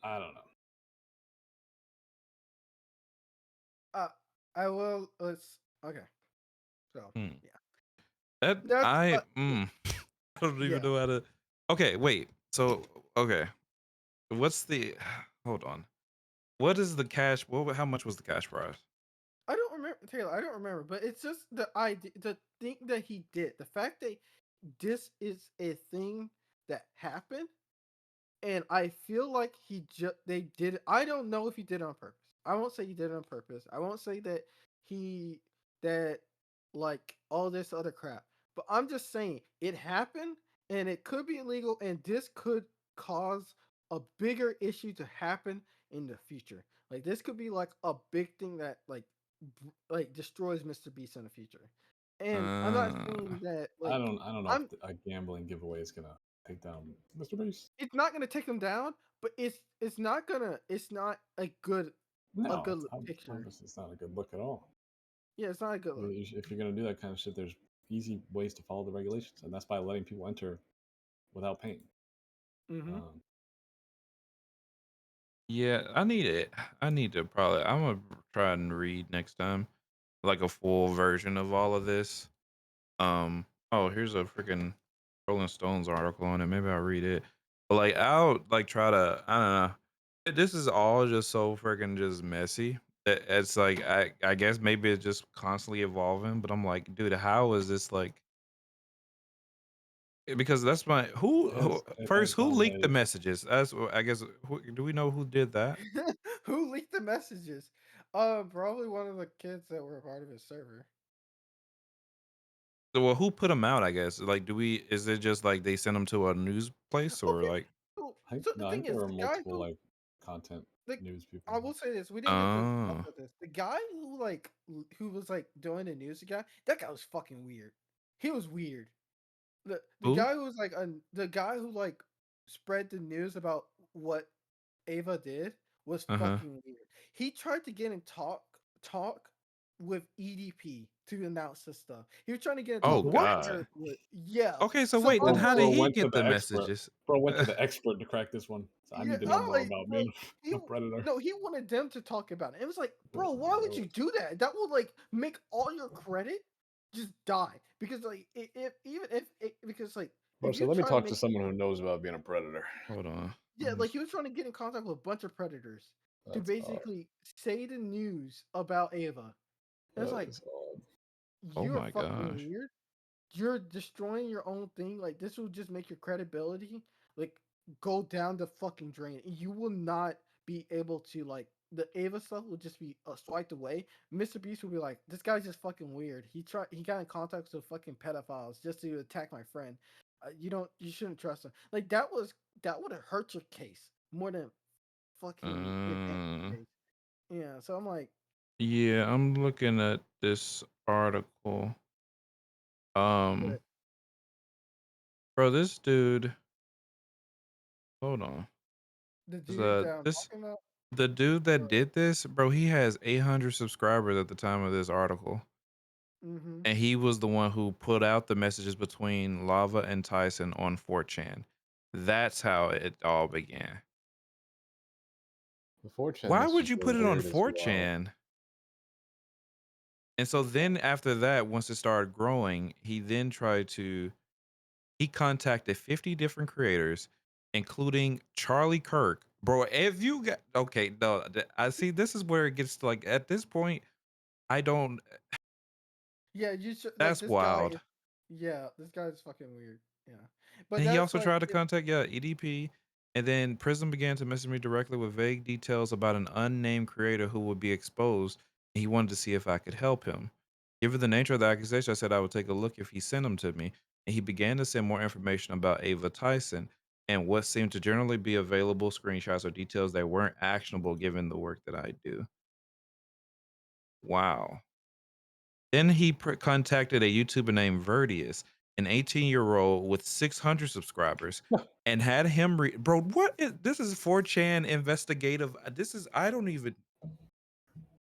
I don't know. Uh I will let's okay. So Hmm. yeah. That That's I don't even yeah. know how to. Okay, wait. So okay, what's the? Hold on. What is the cash? How much was the cash prize? I don't remember Taylor, I don't remember, but it's just the idea the thing that he did. The fact that this is a thing that happened and I feel like they did it. I don't know if he did it on purpose. I won't say he did it on purpose. I won't say that he that like all this other crap. But I'm just saying it happened and it could be illegal and this could cause a bigger issue to happen in the future. Like this could be like a big thing that like destroys Mr. Beast in the future. And I'm not Uh, saying that I don't know if I'm a gambling giveaway is gonna take down Mr. Beast. it's not gonna take him down, but it's not a No, good it's picture. obviously it's not a good look at all. Yeah, it's not a good look. If you're gonna do that kind of shit, there's easy ways to follow the regulations, and that's by letting people enter without paying. Mm-hmm. Um, yeah, I need it. I need to probably. I'm gonna try and read next time, like a full version of all of this. Oh, here's a freaking Rolling Stones article on it. Maybe I'll read it. But like, I'll like try to. I don't know. This is all just so freaking just messy. It's like I guess maybe it's just constantly evolving. But I'm like, dude, how is this like? Because that's my who it first has who gone leaked the way. messages? That's I guess. Do we know who did that? Who leaked the messages? Probably one of the kids that were a part of his server. So, well, who put them out? I guess. Like, do we? Is it just like they send them to a news place or Okay, like? so I think the no, I thing think there is, were the guy multiple who content like news people. I will say this, we didn't get to talk Oh, about this. The guy who who was like doing the news guy, that guy was fucking weird. He was weird. The who? guy who was like the guy who like spread the news about what Ava did was Uh huh. fucking weird. He tried to get in talk with EDP to announce this stuff. He was trying to get in Oh talk with What? God. Eric Yeah. Okay, so So wait, then I'm how like, did Bro he went to get the the expert. messages? Bro went to the expert to crack this one. So I yeah, need to know I'm more like, about bro, being he a predator. no, he wanted them to talk about it. It was like, bro, Listen, why would bro, you do that? That would like make all your credit just die because like if even if because like bro, if so you let me try to talk to make someone who knows about being a predator. Hold on. yeah, like he was trying to get in contact with a bunch of predators to That's odd. basically say the news about Ava. And it's That like, is odd. Oh you're my fucking gosh. weird. You're destroying your own thing. Like this will just make your credibility. Like go down the fucking drain. You will not be able to like the Ava stuff will just be swiped away. Mr. Beast will be like, this guy's just fucking weird. He got in contact with fucking pedophiles just to attack my friend. You shouldn't trust him. Like that would have hurt your case more than fucking advanced Uh, case. Yeah, so I'm like, yeah, I'm looking at this article. but Bro, this dude. Hold on. the 'Cause, dude that I'm this talking about, the dude that uh, did this, bro, he has 800 subscribers at the time of this article. mm-hmm. And he was the one who put out the messages between Lava and Tyson on 4chan. That's how it all began. The 4chan Why would messages you were put it on weird as well. 4chan? And so then after that, once it started growing, he then he contacted 50 different creators, including Charlie Kirk. Bro, if you got okay, no, I see this is where it gets to, like, at this point, I don't Yeah, you should like that's this guy. wild. Yeah, this guy's fucking weird. Yeah, but And he that's also like tried to contact EDP, and then Prism began to message me directly with vague details about an unnamed creator who would be exposed, and he wanted to see if I could help him. Given the nature of the accusation, I said I would take a look if he sent them to me, and he began to send more information about Ava Tyson and what seemed to generally be available screenshots or details that weren't actionable given the work that I do. Wow. Then he contacted a YouTuber named Verdius, an 18-year-old with 600 subscribers, and had him bro, this is 4chan investigative. I don't even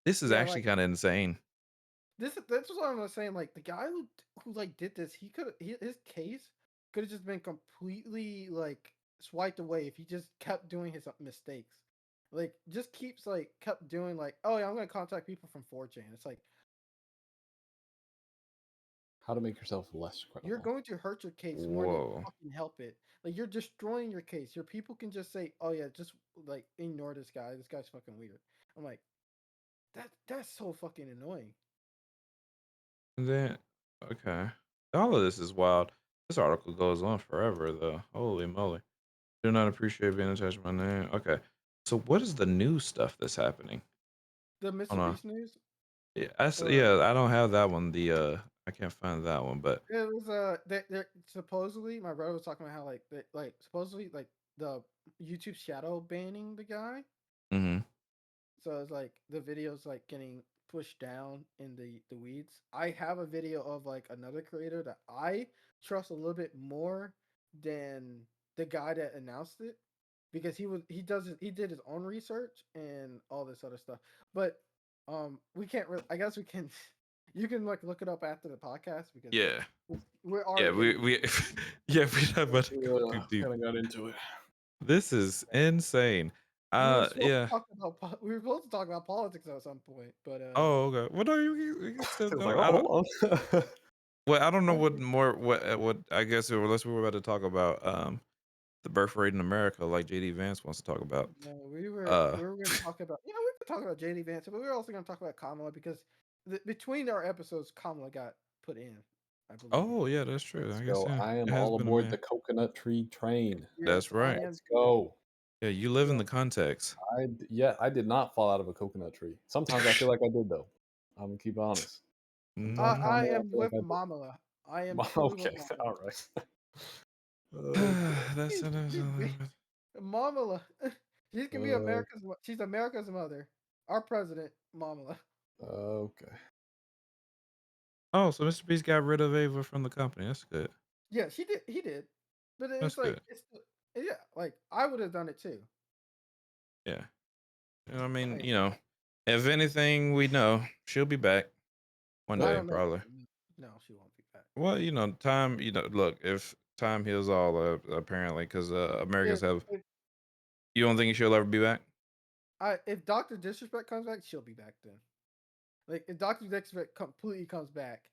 this is yeah, actually like kind of insane. that's what I'm saying. Like the guy who like did this, his case could have just been completely like swiped away if he just kept doing his mistakes. Like just keeps like kept doing like, oh yeah, I'm gonna contact people from 4chan. It's like How to make yourself less you're criminal. going to hurt your case more than Whoa. fucking help it. Like you're destroying your case. Your people can just say, "Oh yeah, just like ignore this guy. This guy's fucking weird." I'm like, that's so fucking annoying. And then okay. All of this is wild. This article goes on forever though. Holy moly. Do not appreciate being attached to my name. Okay. So what is the new stuff that's happening? The Hold Mr. on. Beast news. Yeah, Uh, yeah, I don't have that one. I can't find that one, but it was they supposedly my brother was talking about how like supposedly like the YouTube shadow banning the guy. mhm. So it's like the video's like getting pushed down in the weeds. I have a video of like another creator that I trust a little bit more than the guy that announced it because he did his own research and all this other stuff. But we can't really I guess we can you can like look it up after the podcast because Yeah. we're Yeah, already we getting we yeah, we're not about to go too Yeah, deep. kind of got into it. This is insane. Yeah. We were supposed to talk about politics at some point, but Oh, okay. Well, no, we can still It was go. like, I oh, don't. hold on. Well, I don't know I what mean, more. What I guess unless we were about to talk about the birth rate in America, like JD Vance wants to talk about. no, Uh. we were going to talk about we could talk about JD Vance, but we were also going to talk about Kamala because between our episodes, Kamala got put in, I believe. Oh yeah, that's true. Let's I guess go. yeah, I it am has all been a aboard man. the coconut tree train. That's Yes, I right. am Let's too. go. Yeah, you live in So the context. I did not fall out of a coconut tree. Sometimes I feel like I did though. I'm gonna keep honest. Sometimes Mhm. I Kamala, I am feel like with I Mamala. I am did. truly with Okay, Mamala. all right. Okay. That's Mamala. She can be Uh, She's America's mother. Our president, Mamala. okay. Oh, so Mr. Beast got rid of Ava from the company. That's good. Yeah, she did. He did, but That's it's like good. yeah, like I would have done it too. Yeah. I mean, Like if anything, we know she'll be back one I Good. day, don't know. probably. No, she won't be back. Well, time. Look, if time heals all, apparently, because Americans If have. if You don't think she'll ever be back? if Doctor Disrespect comes back, she'll be back then. Like if Doctor Disrespect completely comes back,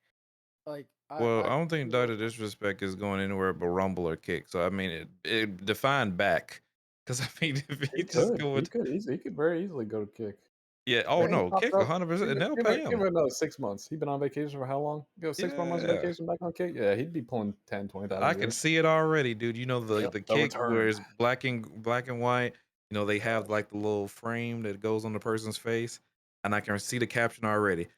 like Well, I I don't think Dr. Disrespect is going anywhere but Rumble or Kick. So I mean, it defined back. Because I mean, if he He just could. go He with could easily. He could very easily go to kick. Yeah. Oh Yeah, he no, popped kick up. 100%, and they'll pay Give him. him another 6 months. He been on vacation for how long? Go 6 more months of Yeah. vacation back on kick. Yeah, he'd be pulling 10, 20,000 I a can year. see it already, dude. You know Yep, the the kick where return. it's black and white. You know they have like the little frame that goes on the person's face, and I can see the caption already.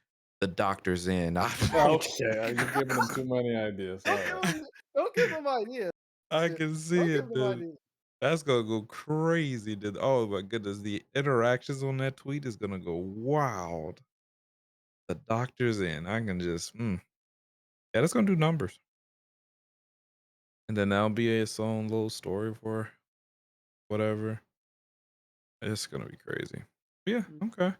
The doctor's in. Okay, you're giving him too many ideas. All right. Don't give them ideas. I Shit. can see Don't give it, them dude. ideas. That's gonna go crazy, dude. Oh my goodness, the interactions on that tweet is gonna go wild. The doctor's in. I can just, yeah, that's gonna do numbers, and then that'll be its own little story for whatever. It's gonna be crazy. But yeah, Mm. okay.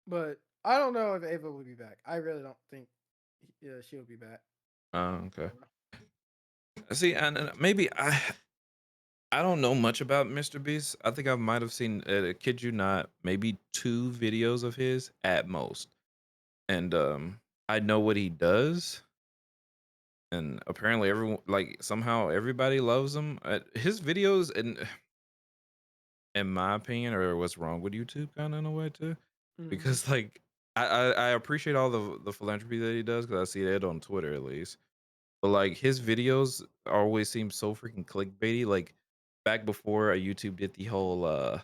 But I don't know if Ava will be back. I really don't think she'll be back. Okay. See, and maybe I don't know much about Mr. Beast. I think I might have seen, kid you not, maybe 2 videos of his at most, and I know what he does, and apparently everyone like somehow everybody loves him. His videos, in my opinion, are what's wrong with YouTube, kind of in a way too, Mhm. because like I appreciate all the philanthropy that he does because I see it on Twitter at least. But like his videos always seem so freaking clickbaity. Like back before YouTube did the whole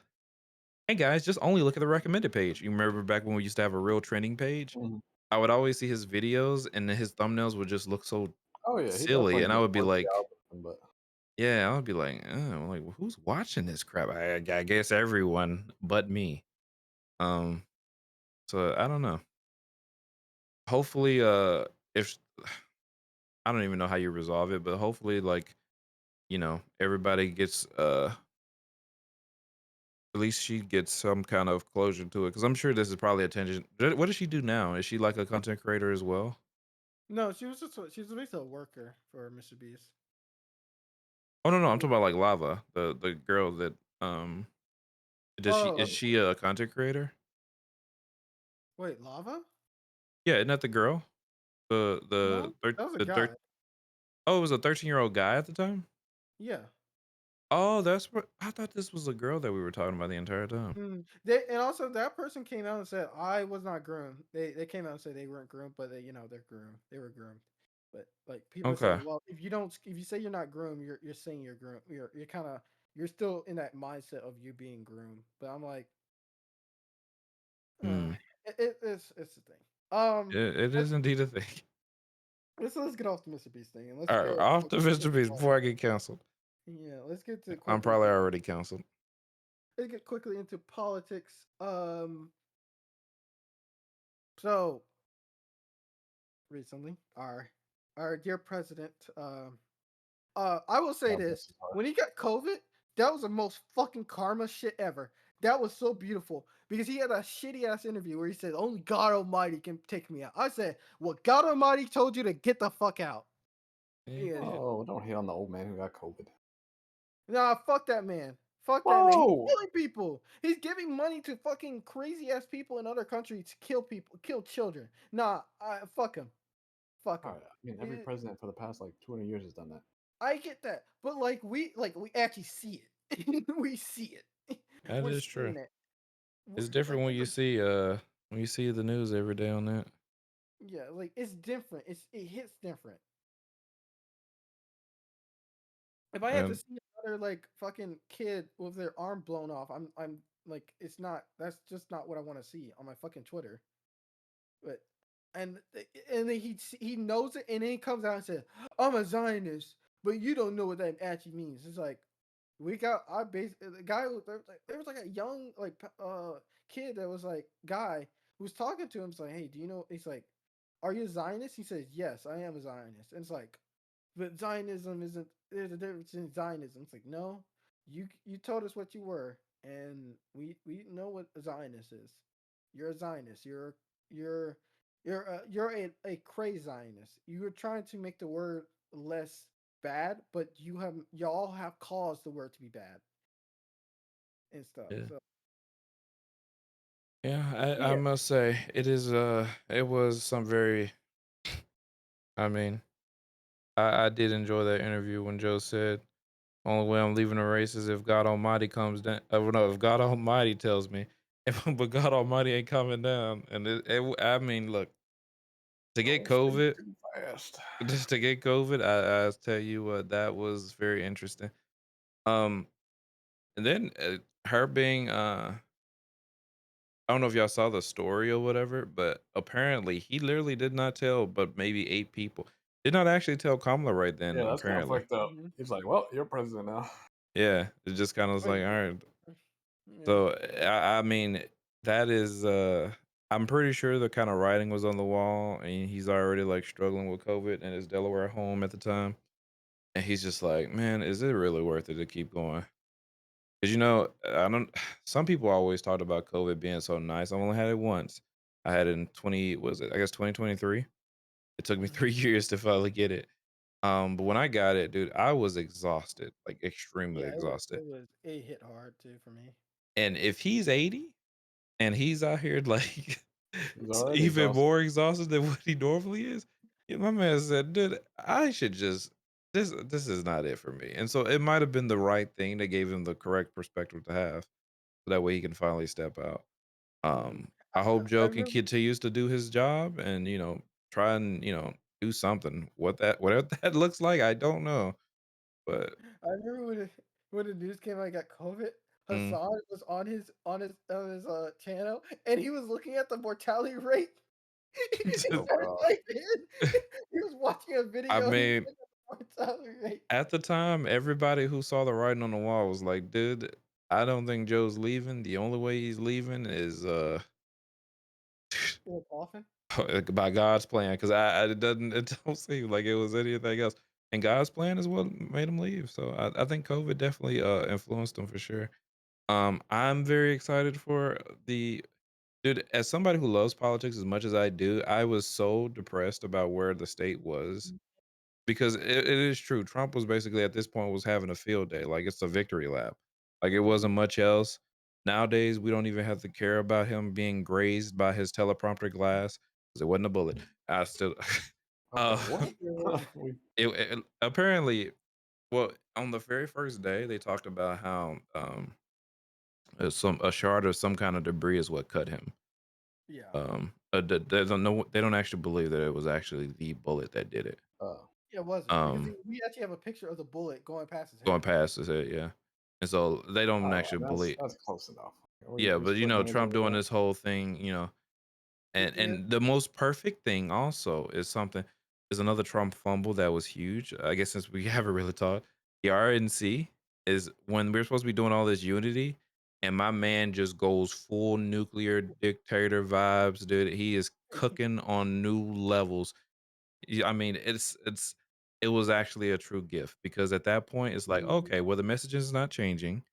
hey guys, just only look at the recommended page. You remember back when we used to have a real trending page? Mhm. I would always see his videos and then his thumbnails would just look so Oh yeah, he silly. definitely And I would be worked the like, algorithm, but yeah, I would be like, oh, like who's watching this crap? I guess everyone but me. Um, so I don't know. Hopefully, if I don't even know how you resolve it, but hopefully, like, everybody gets at least she gets some kind of closure to it because I'm sure this is probably attention. What does she do now? Is she like a content creator as well? No, she's basically a worker for Mr. Beast. Oh no, I'm talking about like Lava, the girl that does she is Oh, she a content creator? wait, Lava? Yeah, isn't that the girl? The No, the thir- that was a the guy. dirt. Oh, it was a 13-year-old guy at the time. Yeah. Oh, that's what I thought. This was a girl that we were talking about the entire time. And also that person came out and said I was not groomed. They came out and said they weren't groomed, but they're groomed. They were groomed. But like people are Okay. saying, well, if you say you're not groomed, you're saying you're groomed. You're kind of you're still in that mindset of you being groomed. But I'm like, uh, Hmm. it's the thing. Um, It let's is indeed a thing. let's get off the Mr. Beast thing and let's All right, go off the quickly Mr. into Beast before I get canceled. yeah, let's get to I'm quickly probably into already canceled. politics. So recently, our dear president, I will say God bless this: his heart. when he got COVID, that was the most fucking karma shit ever. That was so beautiful because he had a shitty ass interview where he said only God Almighty can take me out. I said, well, God Almighty told you to get the fuck out. He Yeah, did. Oh, don't hate on the old man who got COVID. nah, fuck that man. Fuck that man. He's Whoa! killing people. He's giving money to fucking crazy ass people in other countries to kill people, kill children. Nah, fuck him. Fuck him. All right, I mean, every president for the past like 200 years has done that. I get that, but we actually see it. We see it. That We're is true. seeing it. It's Like different when you see the news every day on that. yeah, like it's different. It hits different. If I had to And see another like fucking kid with their arm blown off, I'm like it's not. That's just not what I want to see on my fucking Twitter. But and and then he knows it, and then he comes out and says, "I'm a Zionist," but you don't know what that actually means. It's like we got our base. The guy there was like a young kid that was like guy who was talking to him. It's like, hey, do you know? He's like, are you a Zionist? He says, yes, I am a Zionist. And it's like, but Zionism isn't. There's a difference in Zionism. It's like, no, you told us what you were, and we know what a Zionist is. You're a Zionist. You're you're a crazy Zionist. You're trying to make the word less bad, but y'all have caused the word to be bad and stuff. yeah, So yeah, I yeah, must say it was some very. I mean, I did enjoy that interview when Joe said Only way I'm leaving the race is if God Almighty comes down. No, if God Almighty tells me. But God Almighty ain't coming down. And I mean, look, to get Don't say COVID, too fast. just to get COVID, I tell you what, that was very interesting. Um, and then her being I don't know if y'all saw the story or whatever, but apparently he literally did not tell but maybe 8 people. Did not actually tell Kamala right then, Yeah, that's kind of apparently. fucked up. Mhm. He's like, well, you're president now. Yeah, it just kind of was Wait, like, all right. yeah. So I mean, that is I'm pretty sure the kind of writing was on the wall, and he's already like struggling with COVID in his Delaware home at the time. And he's just like, man, is it really worth it to keep going? Because I don't. Some people always talked about COVID being so nice. I've only had it once. I had it in 20. Was it? I guess 2023. It took me Mhm. 3 years to finally get it. But when I got it, dude, I was exhausted, like extremely Yeah, exhausted. it hit hard too for me. And if he's 80 and he's out here like He's already even exhausted. more exhausted than what he normally is, yeah, my man said, dude, I should just this is not it for me. And so it might have been the right thing that gave him the correct perspective to have, so that way he can finally step out. Mhm. I hope I Joe can remember. continues to do his job and try and do something. Whatever that looks like, I don't know, but I remember when the news came out, I got COVID. mm. Hassan was on his channel, and he was looking at the mortality rate. He Oh had it god. right there. He was watching a I video. He was mean, looking at the mortality rate. at the time, everybody who saw the writing on the wall was like, dude, I don't think Joe's leaving. The only way he's leaving is In a coffin. by God's plan, because it don't seem like it was anything else. And God's plan is what made him leave. So I think COVID definitely influenced him for sure. I'm very excited for the dude. As somebody who loves politics as much as I do, I was so depressed about where the state was, because it is true. Trump was basically at this point was having a field day. Like it's a victory lap. Like it wasn't much else. Nowadays, we don't even have to care about him being grazed by his teleprompter glass because it wasn't a bullet. I still, uh, What? Yeah. it apparently, well, on the very first day, they talked about how a shard of some kind of debris is what cut him. Yeah. They don't know. They don't actually believe that it was actually the bullet that did it. Yeah, it wasn't because Um, we actually have a picture of the bullet going past his Going head. past his head, yeah. And so they don't actually believe. That's close enough. Yeah, We but splitting hairs Trump over doing that. this whole thing, Yeah. and the most perfect thing also is another Trump fumble that was huge. I guess since we haven't really talked, the RNC is when we're supposed to be doing all this unity, and my man just goes full nuclear dictator vibes, dude. He is cooking on new levels. I mean, it was actually a true gift because at that point it's like, okay, well the message is not changing.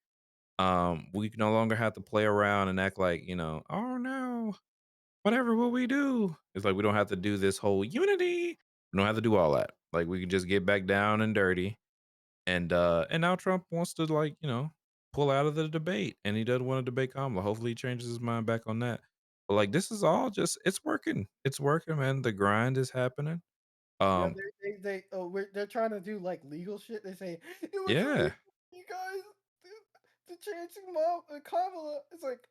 We no longer have to play around and act like, oh no, whatever will we do? It's like we don't have to do this whole unity. We don't have to do all that. Like we can just get back down and dirty. And now Trump wants to like, pull out of the debate and he doesn't want to debate Kamala. Hopefully he changes his mind back on that. But like this is all just it's working. It's working, man. The grind is happening. Yeah, Um, they're trying to do like legal shit. They say it was yeah. illegal, you guys, to change mom Kamala. It's like,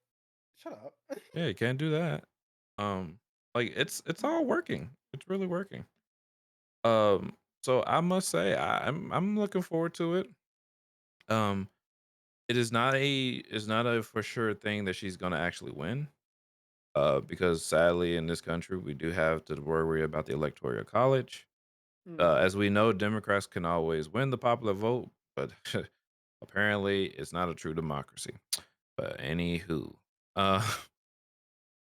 shut up. Yeah, you can't do that. Um, like it's all working. It's really working. So I must say I'm looking forward to it. Um, it is not a for sure thing that she's gonna actually win. Because sadly in this country we do have to worry about the electoral college. Mhm. As we know, Democrats can always win the popular vote, but apparently it's not a true democracy. But anywho, uh,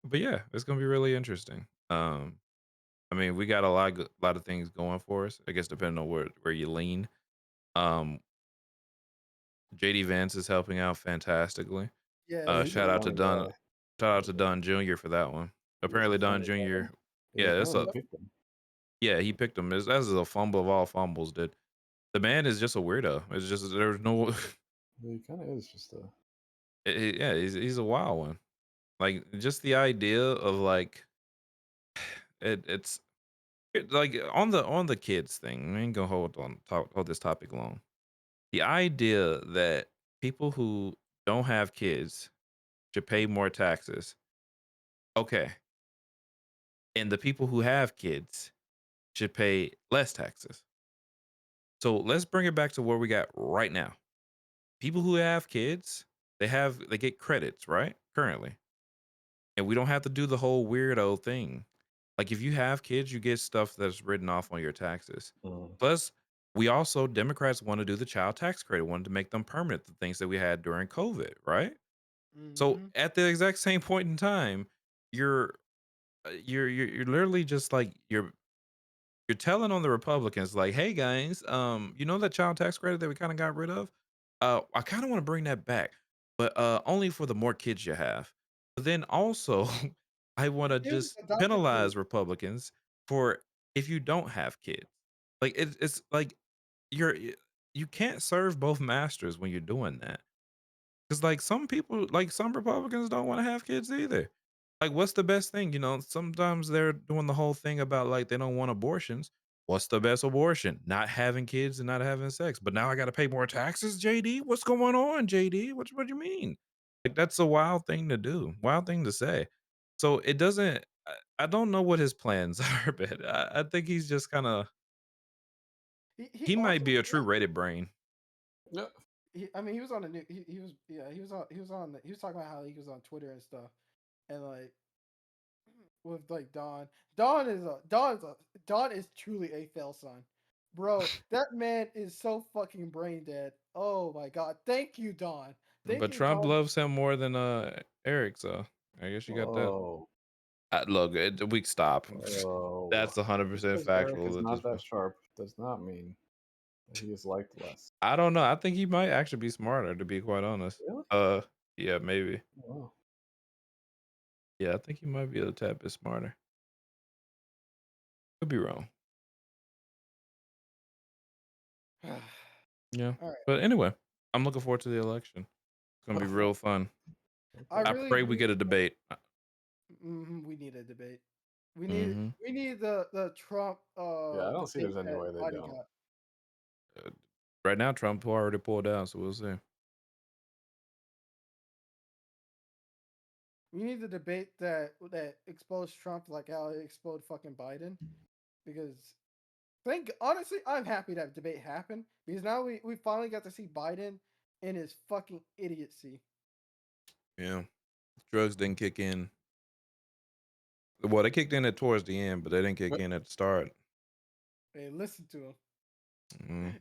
but yeah, it's gonna be really interesting. I mean, we got lot of things going for us. I guess depending on where you lean. Um, JD Vance is helping out fantastically. Yes, He's a Shout out to funny Don. guy. Shout out to Don Jr. for that one. He's a Apparently, Don funny guy. Jr. Yeah, Yeah, it's apparently a he picked him. yeah. He picked him. This is a fumble of all fumbles, dude. The man is just a weirdo. It's just there's no. Yeah, he kind of is just a. Yeah, he's a wild one. Like just the idea of like it's like on the kids thing. I ain't gonna hold this topic long. The idea that people who don't have kids should pay more taxes. Okay. And the people who have kids should pay less taxes. So let's bring it back to where we got right now. People who have kids, they get credits, right? Currently. And we don't have to do the whole weirdo thing. Like if you have kids, you get stuff that's written off on your taxes. Mm. Plus, we also Democrats want to do the child tax credit, wanted to make them permanent, the things that we had during COVID, right? So Mm-hmm. at the exact same point in time, you're you're literally just like you're telling on the Republicans, like, hey guys, you know that child tax credit that we kind of got rid of? I kind of want to bring that back, but only for the more kids you have. But then also, I want to Dude, just adopted kids. penalize Republicans for if you don't have kids. Like it's like you can't serve both masters when you're doing that. Because like some people, like some Republicans don't want to have kids either. Like, what's the best thing? You know, sometimes they're doing the whole thing about like they don't want abortions. What's the best abortion? Not having kids and not having sex. But now I got to pay more taxes, JD. What's going on, JD? What do you mean? Like that's a wild thing to do, wild thing to say. So it doesn't. I don't know what his plans are, but I think he's just kind of. He He might also, be a true Reddit brain. Yeah. I mean, he was on the new. He was, yeah, he was talking about how he was on Twitter and stuff, and like with like Don. Don is truly a fail son, bro. That man is so fucking brain dead. Oh my god, thank you, Don. Thank But you, Trump Don. loves him more than Eric, so I guess you got that. Oh, Look, we stop. oh. That's 100% Because Eric is factual at this not that point. sharp does not mean that he is liked less. I don't know. I think he might actually be smarter, to be quite honest. Really? Yeah, maybe. Wow. Yeah, I think he might be a tad bit smarter. Could be wrong. Yeah. All right. But anyway, I'm looking forward to the election. It's gonna be real fun. I I really pray we do. get a debate. We need a debate. Hmm. We need the Trump Yeah, I don't see debate there's any that way they Biden don't. got. Right now, Trump already pulled out, so we'll see. We need the debate that exposed Trump like how it exposed fucking Biden. Because honestly, I'm happy that debate happened because now we finally got to see Biden in his fucking idiocy. Yeah. Drugs didn't kick in. Well, they kicked in at towards the end, but they didn't kick But in at the start. Hey, listen to him. Mm.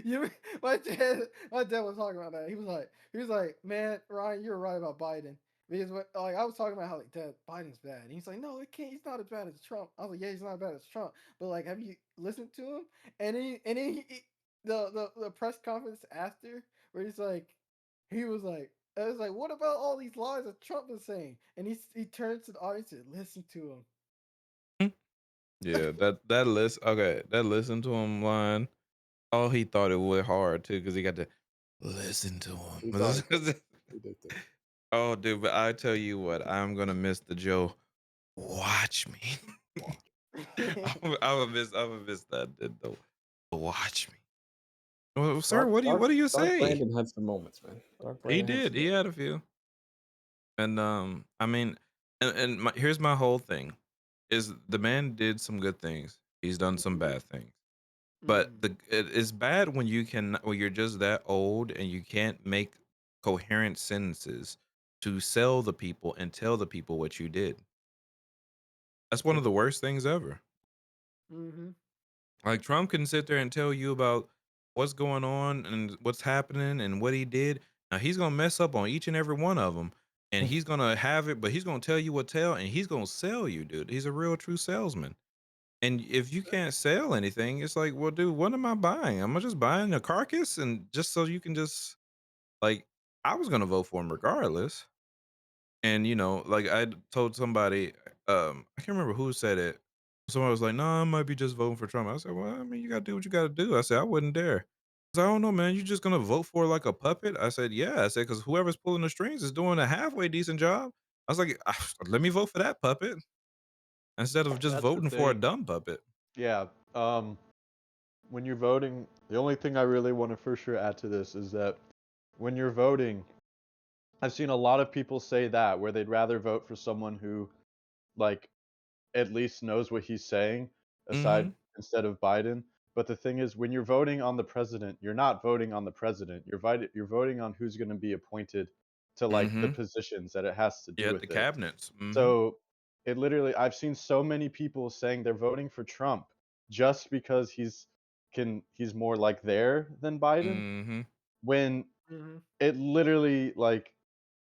you, my dad was talking about that. He was like, man, Ryan, you're right about Biden. Because like I was talking about how like Dad, Biden's bad. And he's like, no, it can't. He's not as bad as Trump. I was like, yeah, he's not as bad as Trump. But like, have you listened to him? And then the press conference after where he was like, I was like, what about all these lies that Trump is saying? And he turns to the audience and listen to Yeah, that list. Okay, that listen to him line. Oh, he thought it was hard too because he got to listen to he thought he him. could. He did too. Oh, dude, but I tell you what, I'm gonna miss the Joe. Watch me. him. I'm gonna miss that. The watch me. Well, sir, Dark, what Dark, do you Dark say? Brandon had some moments, man. Dark He Brandon had did. some He moments. had a few. And I mean, here's my whole thing: is the man did some good things. He's done some bad things. But Mhm. it's bad when you're just that old and you can't make coherent sentences to sell the people and tell the people what you did. That's one of the worst things ever. Mhm. Like Trump can sit there and tell you about what's going on and what's happening and what he did. Now he's gonna mess up on each and every one of them, and he's gonna have it, but he's gonna tell you what tell, and he's gonna sell you, dude. He's a real true salesman. And if you can't sell anything, it's like, well, dude, what am I buying? Am I just buying a carcass and just so you can just like I was gonna vote for him regardless. And like I told somebody, I can't remember who said it. Somebody was like, "No, I might be just voting for Trump." I said, "Well, I mean, you gotta do what you gotta do." I said, "I wouldn't dare." I said, "I don't know, man. You just gonna vote for like a puppet?" I said, "Yeah." I said, "Because whoever's pulling the strings is doing a halfway decent job." I was like, "Let me vote for that puppet instead of just That's the voting for a thing. dumb puppet." Yeah. when you're voting, the only thing I really want to for sure add to this is that when you're voting, I've seen a lot of people say that where they'd rather vote for someone who like at least knows what he's saying Mm-hmm. instead of Biden. But the thing is, when you're voting on the president, you're not voting on the president. You're voting on who's going to be appointed to like the Mm-hmm. positions that it has to do Yeah, the with it. cabinets. Mm-hmm. So it literally, I've seen so many people saying they're voting for Trump just because he's more like there than Biden, Mm-hmm. when Mm-hmm. it literally like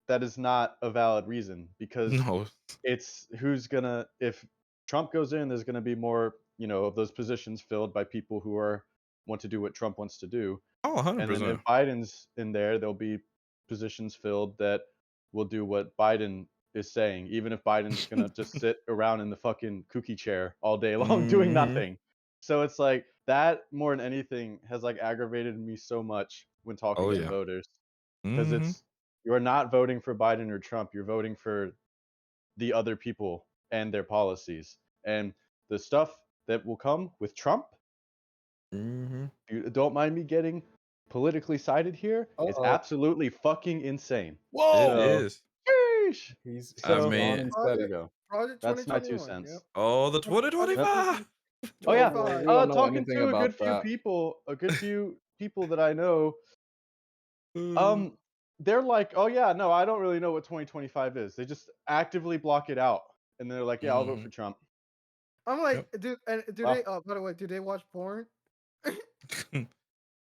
that is not a valid reason because No. it's who's gonna if Trump goes in, there's gonna be more, of those positions filled by people who want to do what Trump wants to do. Oh, And then 100%. if Biden's in there, there'll be positions filled that will do what Biden is saying, even if Biden's gonna just sit around in the fucking kooky chair all day long doing Mm-hmm. nothing. So it's like that more than anything has like aggravated me so much when talking Oh to yeah. voters because Mm-hmm. you're not voting for Biden or Trump, you're voting for the other people and their policies. And the stuff that will come with Trump, Mm-hmm. you don't mind me getting politically sided here, is Uh-oh. absolutely fucking insane. It Whoa! So, is. sheesh. He's I So gone mean, and said Project it. go. Project That's my 2 2021. Yep. cents. oh, the Project 2025. Oh yeah. Well, 2025. we don't know Talking anything to about that. a good few people that I know, Mm. they're like, "Oh yeah, no, I don't really know what 2025 is." They just actively block it out, and they're like, "Yeah, I'll vote Mhm. for Trump." I'm like, Yep. dude, and do Wow. they? By the way, do they watch porn?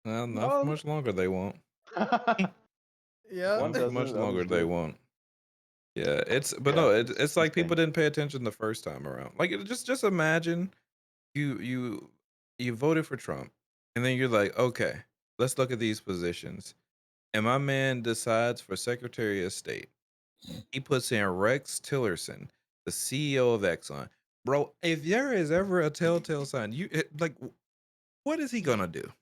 Well, not for Um, much longer. They won't. Yeah. one Not for doesn't, much the longer. others They do. won't. Yeah, but Yeah, no, it's it's like people insane. didn't pay attention the first time around. Like, just imagine you you you voted for Trump, and then you're like, okay, let's look at these positions. And my man decides for Secretary of State. He puts in Rex Tillerson, the CEO of Exxon. Bro, if there is ever a telltale sign, what is he gonna do?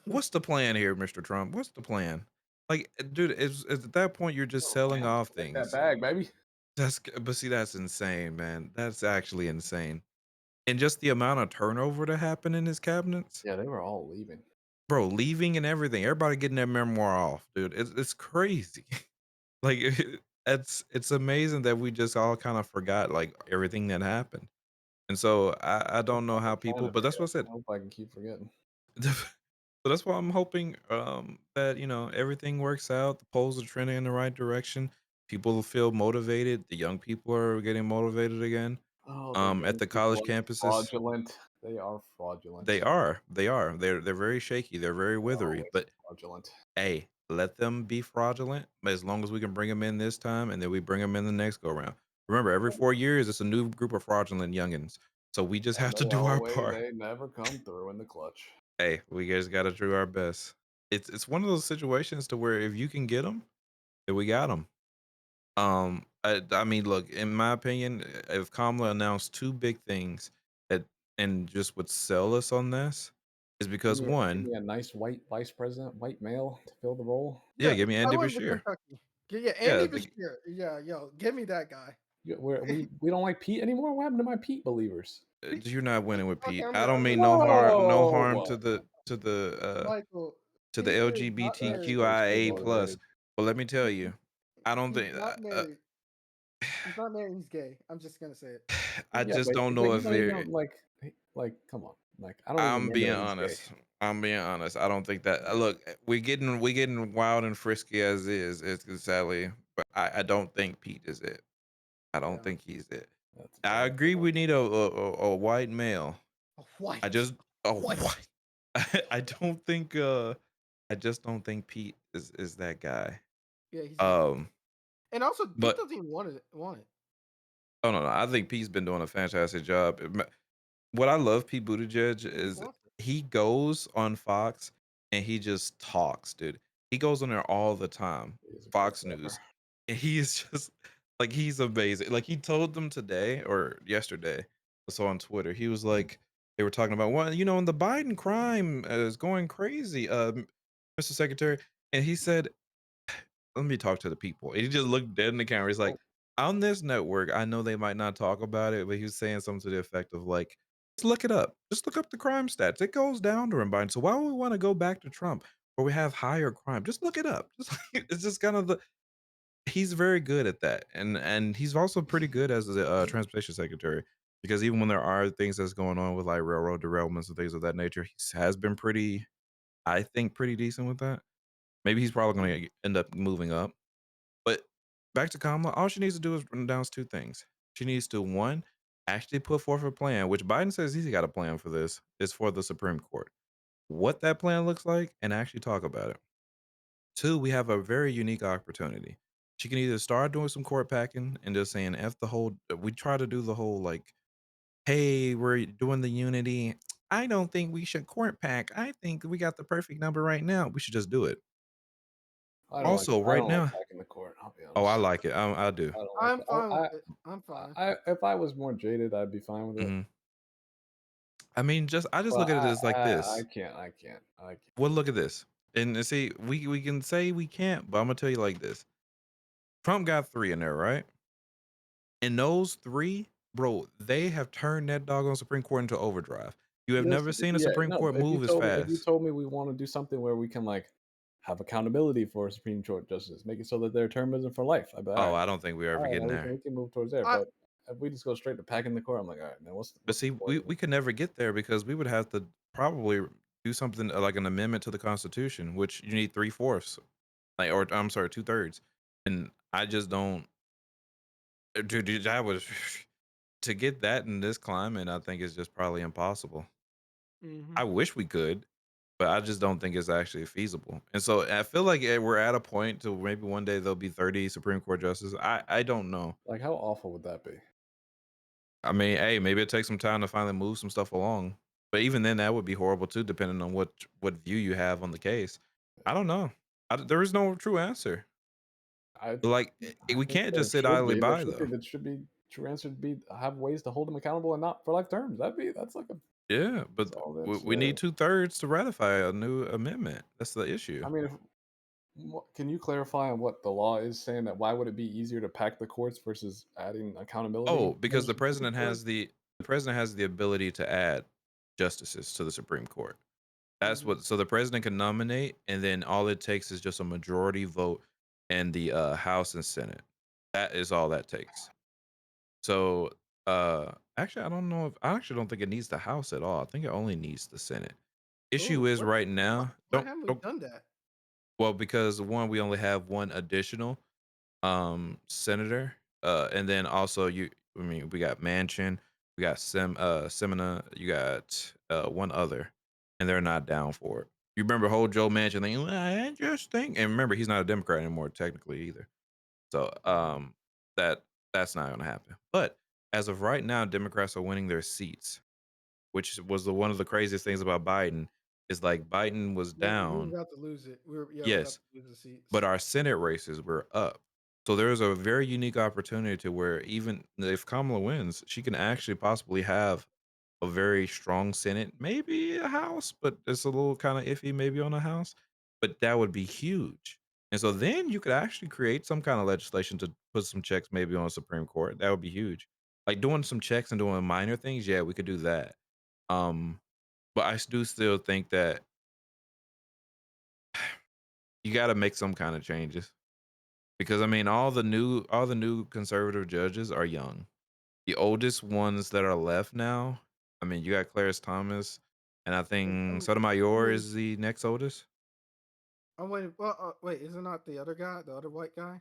What's the plan here, Mr. Trump? What's the plan? Like, dude, it's at that point you're just Oh, selling man, off take that things. bag, baby. But see, that's insane, man. That's actually insane. And just the amount of turnover that happened in his cabinets, Yeah, they were all leaving. bro, leaving and everything. Everybody getting their memoir off, dude. It's crazy. Like it's amazing that we just all kind of forgot like everything that happened. And so I don't know I how kind people, of but that's forget. what I said. I hope I can keep forgetting. So that's why I'm hoping that everything works out. The polls are trending in the right direction. People feel motivated. The young people are getting motivated again. Oh, the At young the people college are campuses, fraudulent. They are they fraudulent. are. They are. They're very shaky. They're very They're withery. always But fraudulent. hey, let them be fraudulent. But as long as we can bring them in this time, and then we bring them in the next go round. Remember, every 4 years, it's a new group of fraudulent youngins. So we just And have to do our part. they never come through in the clutch. Hey, we guys got to do our best. It's one of those situations to where if you can get them, then we got them. I mean, look, in my opinion, if Kamala announced two big things that and just would sell us on this, is because Give one, me a nice white vice president, white male to fill the role. yeah, Yeah. give me I Andy went with Bashir. Kentucky. Yeah, Yeah, Andy Bashir. Yeah, yo, give me that guy. We don't like Pete anymore. What happened to my Pete believers? you're not winning Pete, with okay, Pete. I'm I gonna, don't I'm mean gonna no Whoa! harm to Michael. the Pete is not married. Spiritually LGBTQIA plus. motivated. But let me tell you, I don't He's think not married. He's not married. He's gay. I'm just gonna say it. I He's Yeah, gay. just don't but know you if don't even they're. know, come on, I don't even I'm remember being that he's gay. honest. I'm being honest. I don't think that. Look, we getting wild and frisky as is. It's sadly, but I don't think Pete is it. I don't Yeah. think he's it. That's I bad. agree. We need a white male. I White. just a White. white. I don't think. I just don't think Pete is that guy. Yeah, he's not. Um, And also, Pete but doesn't even want it. oh no, I think Pete's been doing a fantastic job. What I love Pete Buttigieg He is wants it. he goes on Fox and he just talks, dude. He goes on there all the time, He's a great Fox rapper. News, and he is just like he's amazing. Like he told them today or yesterday, I saw on Twitter. He was like, they were talking about well, and the Biden crime is going crazy, Mr. Secretary, and he said, "Let me talk to the people." And he just looked dead in the camera. He's like, Oh, on this network, I know they might not talk about it, but he was saying something to the effect of like Just look it up. Just look up the crime stats. It goes down during Biden. So why would we want to go back to Trump where we have higher crime? Just look it up. Just it's just kind of the he's very good at that, and he's also pretty good as the transportation secretary because even when there are things that's going on with like railroad derailments and things of that nature, he has been pretty, I think, pretty decent with that. Maybe he's probably going to end up moving up. But back to Kamala, all she needs to do is announce two things. She needs to one, actually put forth a plan, which Biden says he's got a plan for this, is for the Supreme Court. What that plan looks like, and actually talk about it. Two, we have a very unique opportunity. She can either start doing some court packing and just saying F the whole we try to do the whole like, hey, we're doing the unity. I don't think we should court pack. I think we got the perfect number right now. We should just do it. Also, I right don't like now, back in the court. I'll be oh, I honest. like it. I do. I don't like I'm it. fine with it. I'm fine. If I was more jaded, I'd be fine with it. Mhm. I mean, I just But look at it as like I this. can't. I can't. I can't. Well, look at this. And see, we can say we can't, but I'm gonna tell you like this. Trump got 3 in there, right? And those 3, bro, they have turned that doggone Supreme Court into overdrive. You have never seen a Yeah, Supreme no. Court But move as if you fast. told me we want to do something where we can like have accountability for Supreme Court justices, make it so that their term isn't for life, I'd be Oh, I don't think we're all ever right, getting now there. we can move towards there. I But if we just go straight to packing the court, I'm like, all right, man, But what's see, the point? we could never get there because we would have to probably do something like an amendment to the Constitution, which you need 3/4, like, or I'm sorry, 2/3. And I just don't, dude, that was to get that in this climate, I think is just probably impossible. mhm. I wish we could, but I just don't think it's actually feasible. And so I feel like we're at a point to maybe one day there'll be 30 Supreme Court justices. I don't know. Like, how awful would that be? I mean, hey, maybe it takes some time to finally move some stuff along. But even then, that would be horrible too, depending on what view you have on the case. I don't know. There is no true answer. I Like I we think can't there just sit should idly be. There by should be. though. That should be true answer. To be have ways to hold them accountable and not for life terms. That's like a Yeah, but that's all we need 2/3 to ratify a new amendment. That's the issue. I mean, can you clarify on what the law is saying? That why would it be easier to pack the courts versus adding accountability Oh, because measures to the Supreme Court? the president has the ability to add justices to the Supreme Court. That's Mhm. what so the president can nominate, and then all it takes is just a majority vote in the House and Senate. That is all that takes. So actually I actually don't think it needs the House at all. I think it only needs the Senate. Issue Oh, is what? right Why, now, why haven't we don't done that? well, because one, we only have one additional senator. And then also I mean we got Manchin, we got Semina, you got one other, and they're not down for it. You remember whole Joe Manchin thing? "Well, I just think," and remember he's not a Democrat anymore technically either. So that that's not gonna happen. But as of right now, Democrats are winning their seats, which was one of the craziest things about Biden, is like Biden was Yeah, we were down. about to lose it. We're about Yes, to lose the seats. but our Senate races were up. So there's a very unique opportunity to where even if Kamala wins, she can actually possibly have a very strong Senate, maybe a House, but it's a little kind of iffy maybe on a House, but that would be huge. And so then you could actually create some kind of legislation to put some checks maybe on a Supreme Court. That would be huge. Like doing some checks and doing minor things, yeah, we could do that. Um, but I do still think that you got to make some kind of changes. Because I mean, all the new conservative judges are young. The oldest ones that are left now, I mean, you got Clarence Thomas, and I think I'm Sotomayor waiting. is the next oldest. I'm waiting. Well, wait, is it not the other guy, the other white guy?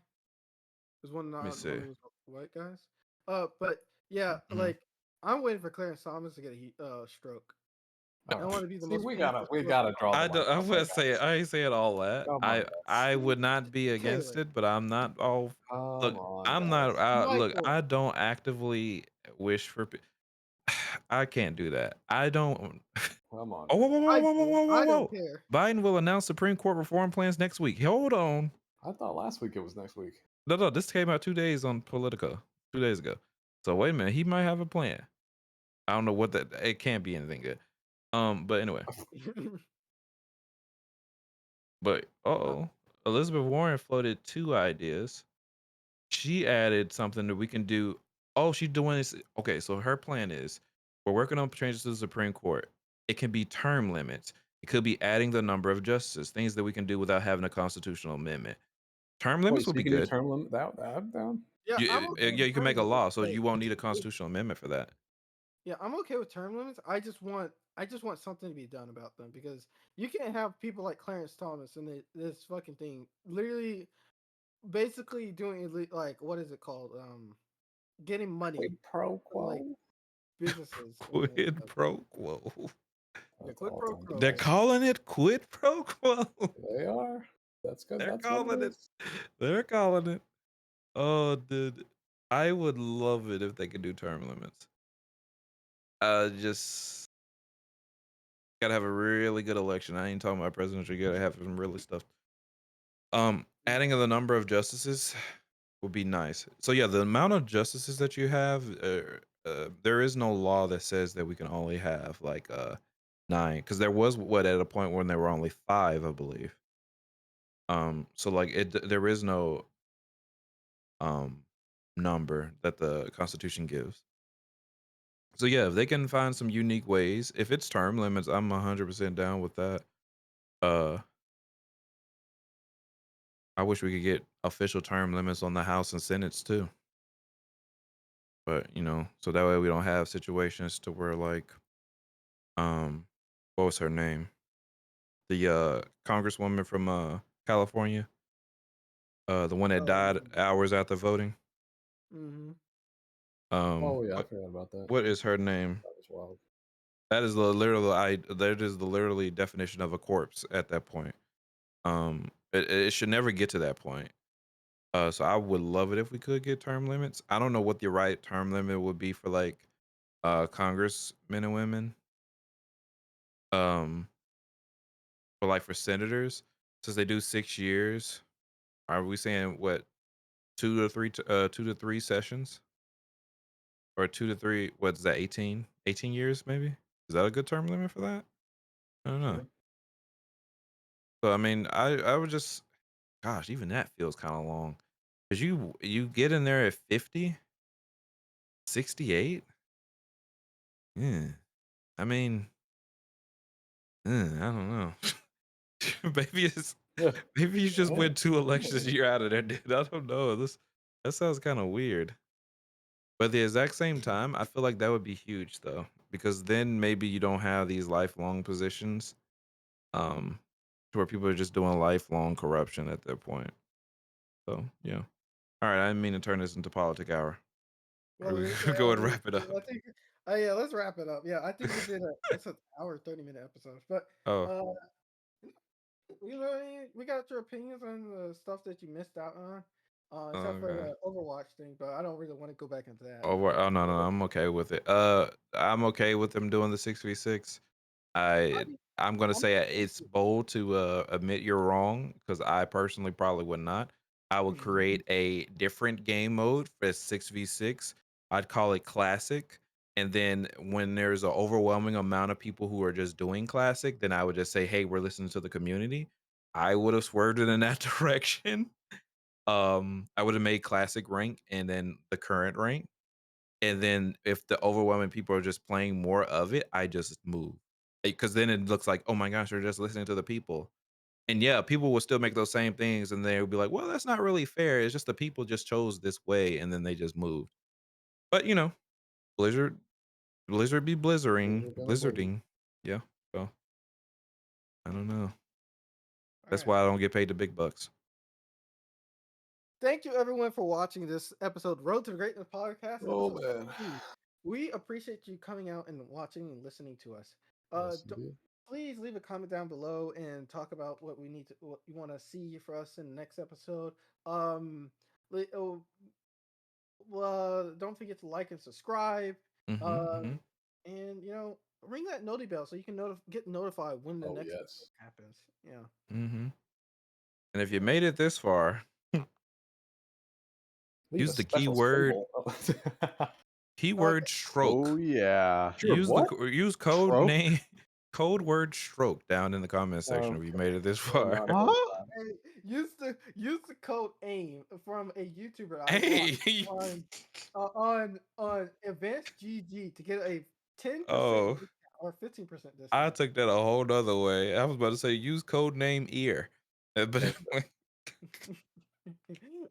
There's Let me one see. of those white guys. But yeah, Mhm. like I'm waiting for Clarence Thomas to get a stroke. All I don't want right. to be the See, most we painful stroke. gotta draw the I line. don't. I Come on, would say guys. I ain't saying all that. Come on, guys. I would not be against Taylor, it, but I'm not all. Come Look, on, I'm not. guys. Look, Michael. I don't actively wish for. I can't do that. I don't. Come on, Oh, whoa, guys. whoa, whoa, I whoa, whoa, do. whoa, whoa, I don't whoa! care. Biden will announce Supreme Court reform plans next week. Hold on. I thought last week it was next week. No, no, this came out 2 days on Politico, 2 days ago. So wait a minute, he might have a plan. I don't know what that. It can't be anything good. But anyway, but oh, Elizabeth Warren floated 2 ideas. She added something that we can do. Oh, she's doing this. Okay, so her plan is We're working on changes to the Supreme Court. It can be term limits. It could be adding the number of justices, things that we can do without having a constitutional amendment. Term Wait, limits so would you be can do good. term limit that I'm down. Yeah, I'm okay Yeah, with you can term make a limits. law, so Like, you won't need a constitutional amendment for that. yeah, I'm okay with term limits. I just want something to be done about them because you can't have people like Clarence Thomas and this fucking thing literally basically doing like what is it called? Getting money Quid pro from like quo. businesses and Quid stuff. pro quo. Yeah, That's quid all pro time quo. They're debate. calling it quid pro quo. They are. That's good. They're That's what calling it it. is. They're calling it. Oh, dude. I would love it if they could do term limits. Just gotta have a really good election. I ain't talking about presidential. You gotta have some really stuff. Adding the number of justices would be nice. So yeah, the amount of justices that you have, there is no law that says that we can only have like 9, because there was what at a point when there were only 5, I believe. So like there is no um number that the Constitution gives. So yeah, if they can find some unique ways, if it's term limits, I'm 100% down with that. Uh, I wish we could get official term limits on the House and Senates too. But so that way we don't have situations to where like, what was her name? The congresswoman from California, the one that died hours after voting. Mm-hmm. Oh yeah, I What forgot about that. what is her name? That was wild. That is the literally definition of a corpse at that point. It should never get to that point. So I would love it if we could get term limits. I don't know what the right term limit would be for like congressmen and women. Um, but like for senators, since they do 6 years, are we saying what 2 to 3 sessions or 2 to 3? What's that? 18 years maybe? Is that a good term limit for that? I don't know. Sure. So I mean, I would just, gosh, even that feels kind of long. Cause you get in there at 50, 68. Yeah. I mean, I don't know. maybe it's Yeah. maybe you just Yeah. win 2 elections, you're out of there, dude. I don't know. That sounds kind of weird. But at the exact same time, I feel like that would be huge though, because then maybe you don't have these lifelong positions, um, to where people are just doing lifelong corruption at that point. So yeah. All right, I didn't mean to turn this into politic hour. Well, We this, go and wrap it up. I think. Yeah, let's wrap it up. Yeah, I think we did it's an hour 30-minute episode, but Oh, uh, we got your opinions on the stuff that you missed out on, except for okay. the Overwatch thing. But I don't really want to go back into that. Oh no, I'm okay with it. I'm okay with them doing the 6v6. I I mean, I'm gonna I'm say it's bold to admit you're wrong, because I personally probably would not. I would create a different game mode for 6v6. I'd call it classic. And then when there's an overwhelming amount of people who are just doing classic, then I would just say, hey, we're listening to the community. I would have swerved it in that direction. I would have made classic rank and then the current rank. And then if the overwhelming people are just playing more of it, I just move. Because then it looks like, oh my gosh, they're just listening to the people. And yeah, people will still make those same things and they'll be like, well, that's not really fair. It's just the people just chose this way and then they just moved. But Blizzard, Blizzard be Blizzard gonna blizzard. blizzarding. Yeah. So I don't know. all That's right. why I don't get paid the big bucks. Thank you everyone for watching this episode, Road to Greatness podcast. Oh Episode man. 16. We appreciate you coming out and watching and listening to us. Yes, Don't- indeed. Please leave a comment down below and talk about what you want to see for us in the next episode. li- oh, don't forget to like and subscribe. Mm-hmm, Um, and ring that noti bell so you can get notified when the Oh next yes. episode happens. Yeah. mm-hmm. And if you made it this far, Leave use a the special keyword symbol. Oh. keyword stroke. Oh yeah. Sure, what? Use code Stroke? name code word stroke down in the comment section if you Okay. made it this We're far. not gonna Huh? try. Hey, use the code AIM from a YouTuber I Hey, watch on Advanced GG to get a 10% Oh, discount or 15% I discount. took that a whole nother way. I was about to say use code name ear, but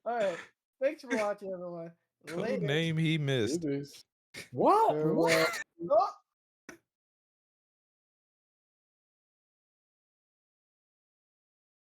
All right. Thanks for watching, everyone. code Later. name he missed. What? Farewell. Oh!